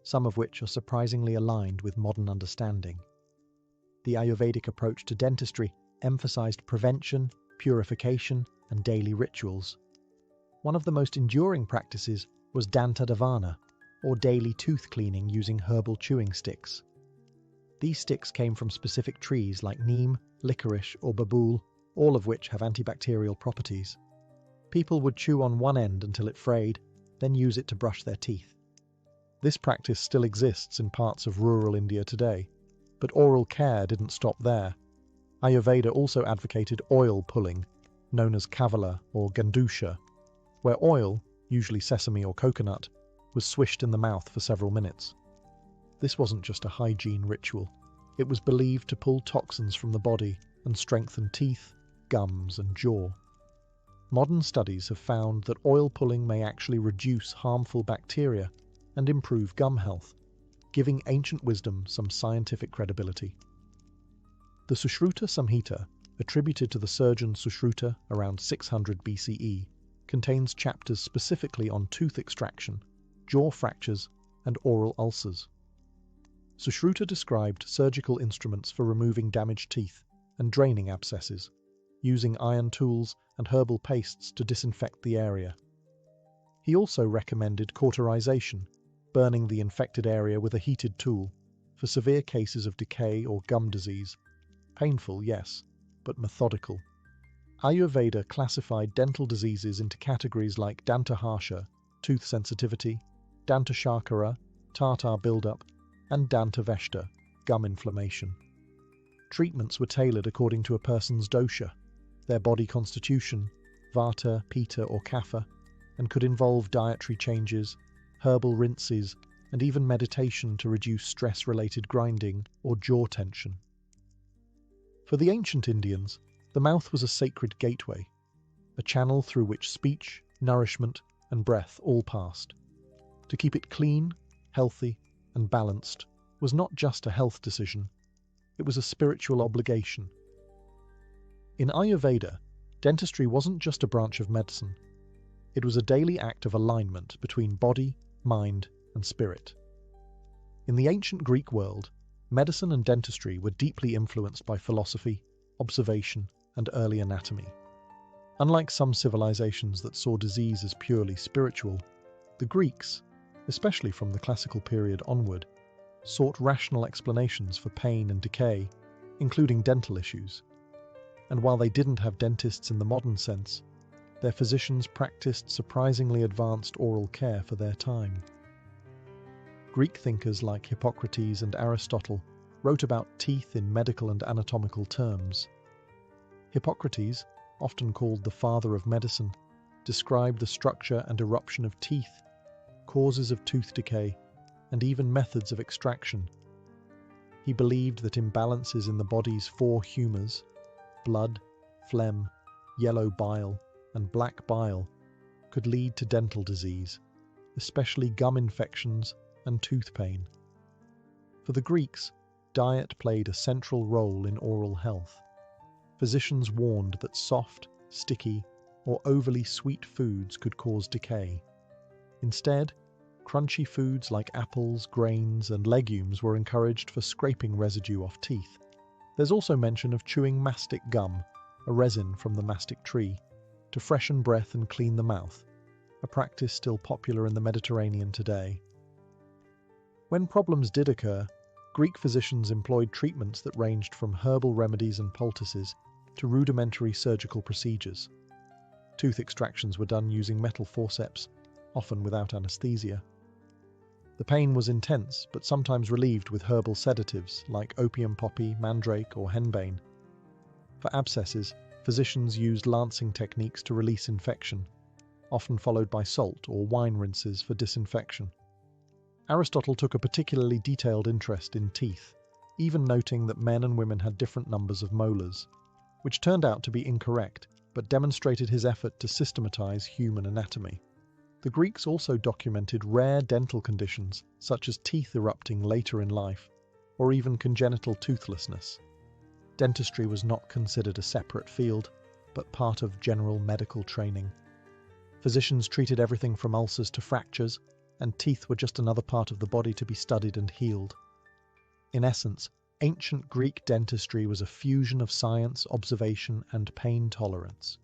some of which are surprisingly aligned with modern understanding. The Ayurvedic approach to dentistry emphasized prevention, purification, and daily rituals. One of the most enduring practices was Danta Davana, or daily tooth cleaning using herbal chewing sticks. These sticks came from specific trees like neem, licorice, or babool, all of which have antibacterial properties. People would chew on one end until it frayed, then use it to brush their teeth. This practice still exists in parts of rural India today, but oral care didn't stop there. Ayurveda also advocated oil pulling, known as kavala or gandusha, where oil, usually sesame or coconut, was swished in the mouth for several minutes. This wasn't just a hygiene ritual. It was believed to pull toxins from the body and strengthen teeth, gums, and jaw. Modern studies have found that oil pulling may actually reduce harmful bacteria and improve gum health, giving ancient wisdom some scientific credibility. The Sushruta Samhita, attributed to the surgeon Sushruta around 600 BCE, contains chapters specifically on tooth extraction, jaw fractures, and oral ulcers. Sushruta described surgical instruments for removing damaged teeth and draining abscesses, using iron tools and herbal pastes to disinfect the area. He also recommended cauterization, burning the infected area with a heated tool, for severe cases of decay or gum disease. Painful, yes, but methodical. Ayurveda classified dental diseases into categories like dantaharsha, tooth sensitivity, dantashakara, tartar buildup, and dantaveshta, gum inflammation. Treatments were tailored according to a person's dosha, their body constitution, vata, pitta, or kapha, and could involve dietary changes, herbal rinses, and even meditation to reduce stress-related grinding or jaw tension. For the ancient Indians, the mouth was a sacred gateway, a channel through which speech, nourishment, and breath all passed. To keep it clean, healthy, and balanced was not just a health decision, it was a spiritual obligation. In Ayurveda, dentistry wasn't just a branch of medicine. It was a daily act of alignment between body, mind, and spirit. In the ancient Greek world, medicine and dentistry were deeply influenced by philosophy, observation, and early anatomy. Unlike some civilizations that saw disease as purely spiritual, the Greeks, especially from the classical period onward, sought rational explanations for pain and decay, including dental issues. And while they didn't have dentists in the modern sense, their physicians practiced surprisingly advanced oral care for their time. Greek thinkers like Hippocrates and Aristotle wrote about teeth in medical and anatomical terms. Hippocrates, often called the father of medicine, described the structure and eruption of teeth, causes of tooth decay, and even methods of extraction. He believed that imbalances in the body's four humours, blood, phlegm, yellow bile, and black bile, could lead to dental disease, especially gum infections and tooth pain. For the Greeks, diet played a central role in oral health. Physicians warned that soft, sticky, or overly sweet foods could cause decay. Instead, crunchy foods like apples, grains, and legumes were encouraged for scraping residue off teeth. There's also mention of chewing mastic gum, a resin from the mastic tree, to freshen breath and clean the mouth, a practice still popular in the Mediterranean today. When problems did occur, Greek physicians employed treatments that ranged from herbal remedies and poultices to rudimentary surgical procedures. Tooth extractions were done using metal forceps, often without anesthesia. The pain was intense, but sometimes relieved with herbal sedatives like opium poppy, mandrake, or henbane. For abscesses, physicians used lancing techniques to release infection, often followed by salt or wine rinses for disinfection. Aristotle took a particularly detailed interest in teeth, even noting that men and women had different numbers of molars, which turned out to be incorrect, but demonstrated his effort to systematize human anatomy. The Greeks also documented rare dental conditions, such as teeth erupting later in life, or even congenital toothlessness. Dentistry was not considered a separate field, but part of general medical training. Physicians treated everything from ulcers to fractures, and teeth were just another part of the body to be studied and healed. In essence, ancient Greek dentistry was a fusion of science, observation, and pain tolerance.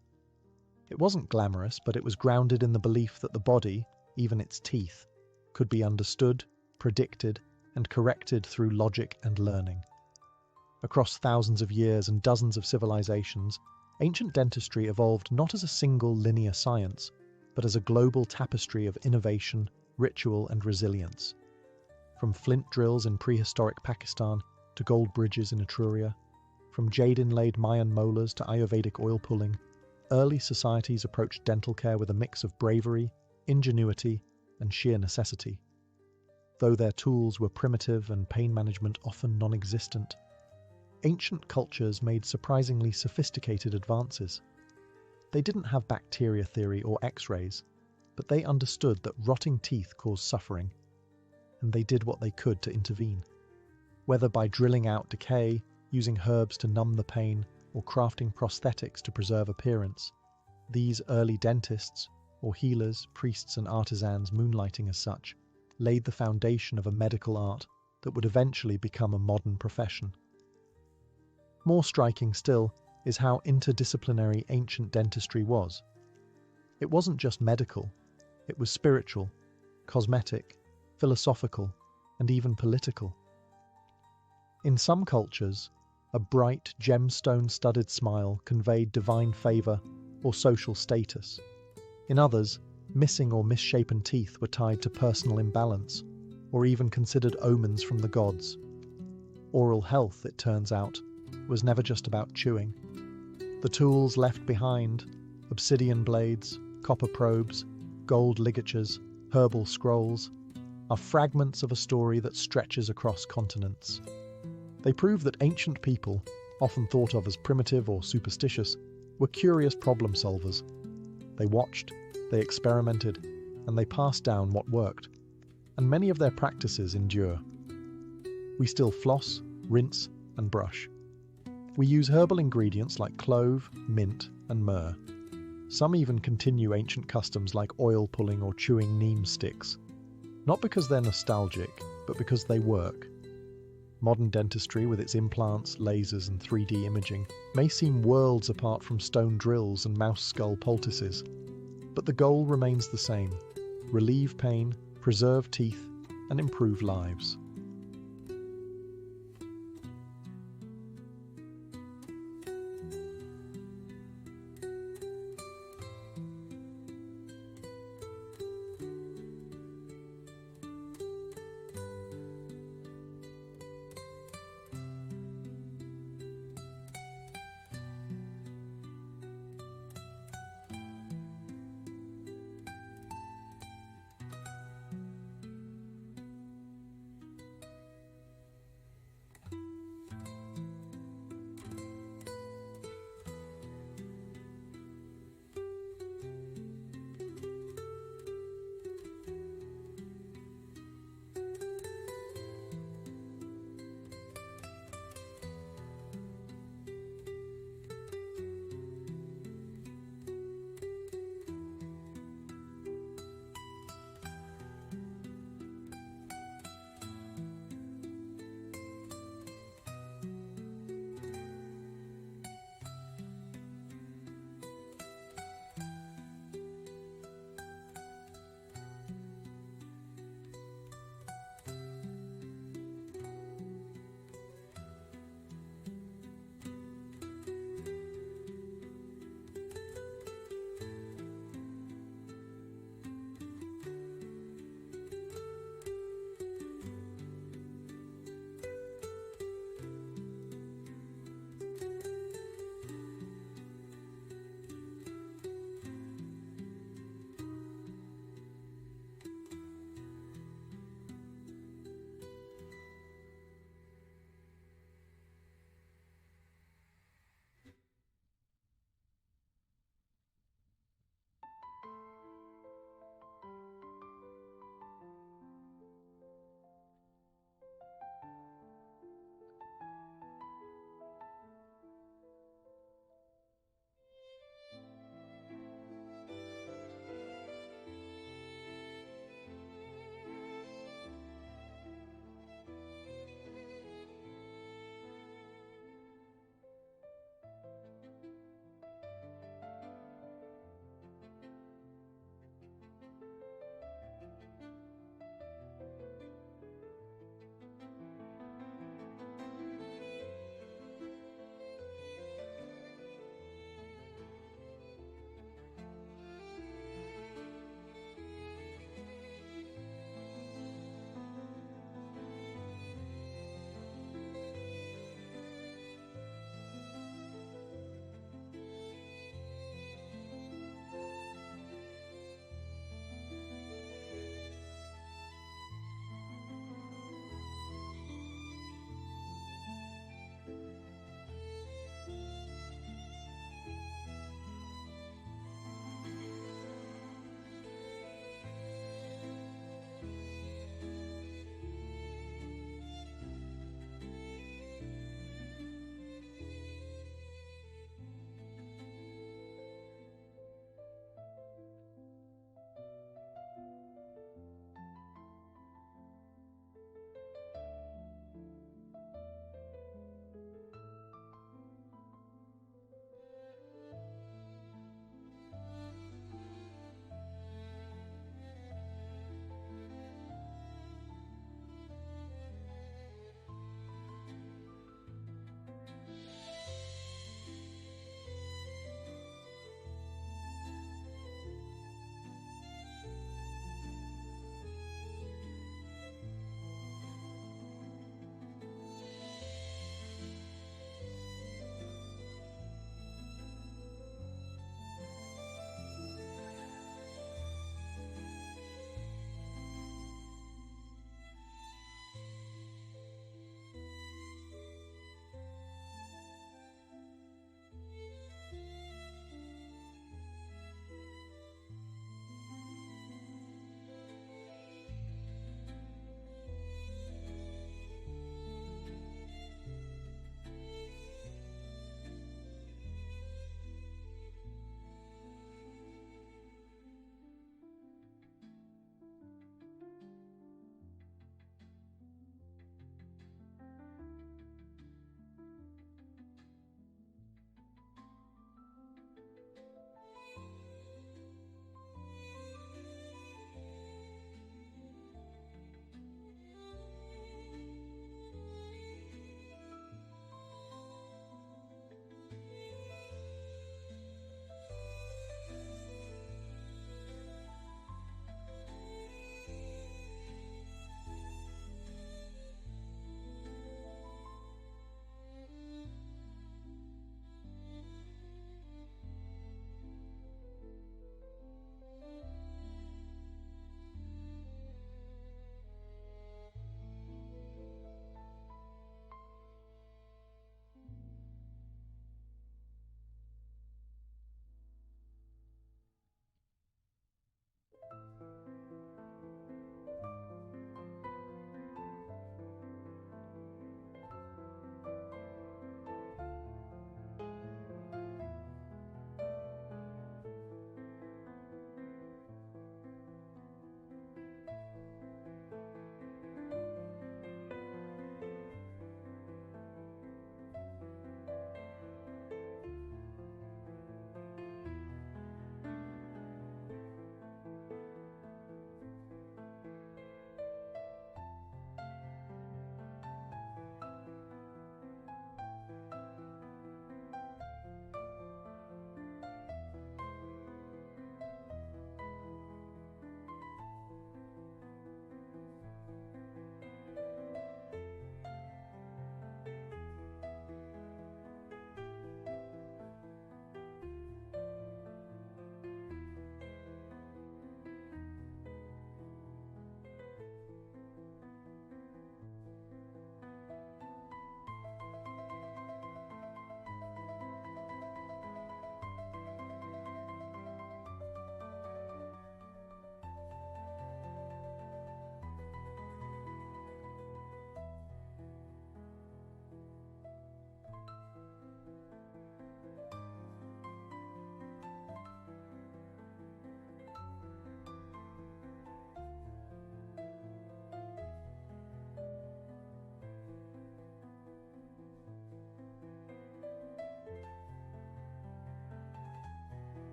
It wasn't glamorous, but it was grounded in the belief that the body, even its teeth, could be understood, predicted, and corrected through logic and learning. Across thousands of years and dozens of civilizations, ancient dentistry evolved not as a single linear science, but as a global tapestry of innovation, ritual, and resilience. From flint drills in prehistoric Pakistan to gold bridges in Etruria, from jade-inlaid Mayan molars to Ayurvedic oil pulling, early societies approached dental care with a mix of bravery, ingenuity, and sheer necessity. Though their tools were primitive and pain management often non-existent, ancient cultures made surprisingly sophisticated advances. They didn't have bacteria theory or X-rays, but they understood that rotting teeth caused suffering, and they did what they could to intervene. Whether by drilling out decay, using herbs to numb the pain, or crafting prosthetics to preserve appearance, these early dentists, or healers, priests and artisans moonlighting as such, laid the foundation of a medical art that would eventually become a modern profession. More striking still is how interdisciplinary ancient dentistry was. It wasn't just medical, it was spiritual, cosmetic, philosophical, and even political. In some cultures, a bright, gemstone-studded smile conveyed divine favour or social status. In others, missing or misshapen teeth were tied to personal imbalance, or even considered omens from the gods. Oral health, it turns out, was never just about chewing. The tools left behind, obsidian blades, copper probes, gold ligatures, herbal scrolls, are fragments of a story that stretches across continents. They prove that ancient people, often thought of as primitive or superstitious, were curious problem solvers. They watched, they experimented, and they passed down what worked, and many of their practices endure. We still floss, rinse, and brush. We use herbal ingredients like clove, mint, and myrrh. Some even continue ancient customs like oil pulling or chewing neem sticks, not because they're nostalgic, but because they work. Modern dentistry, with its implants, lasers, and 3D imaging, may seem worlds apart from stone drills and mouse skull poultices, but the goal remains the same: relieve pain, preserve teeth, and improve lives.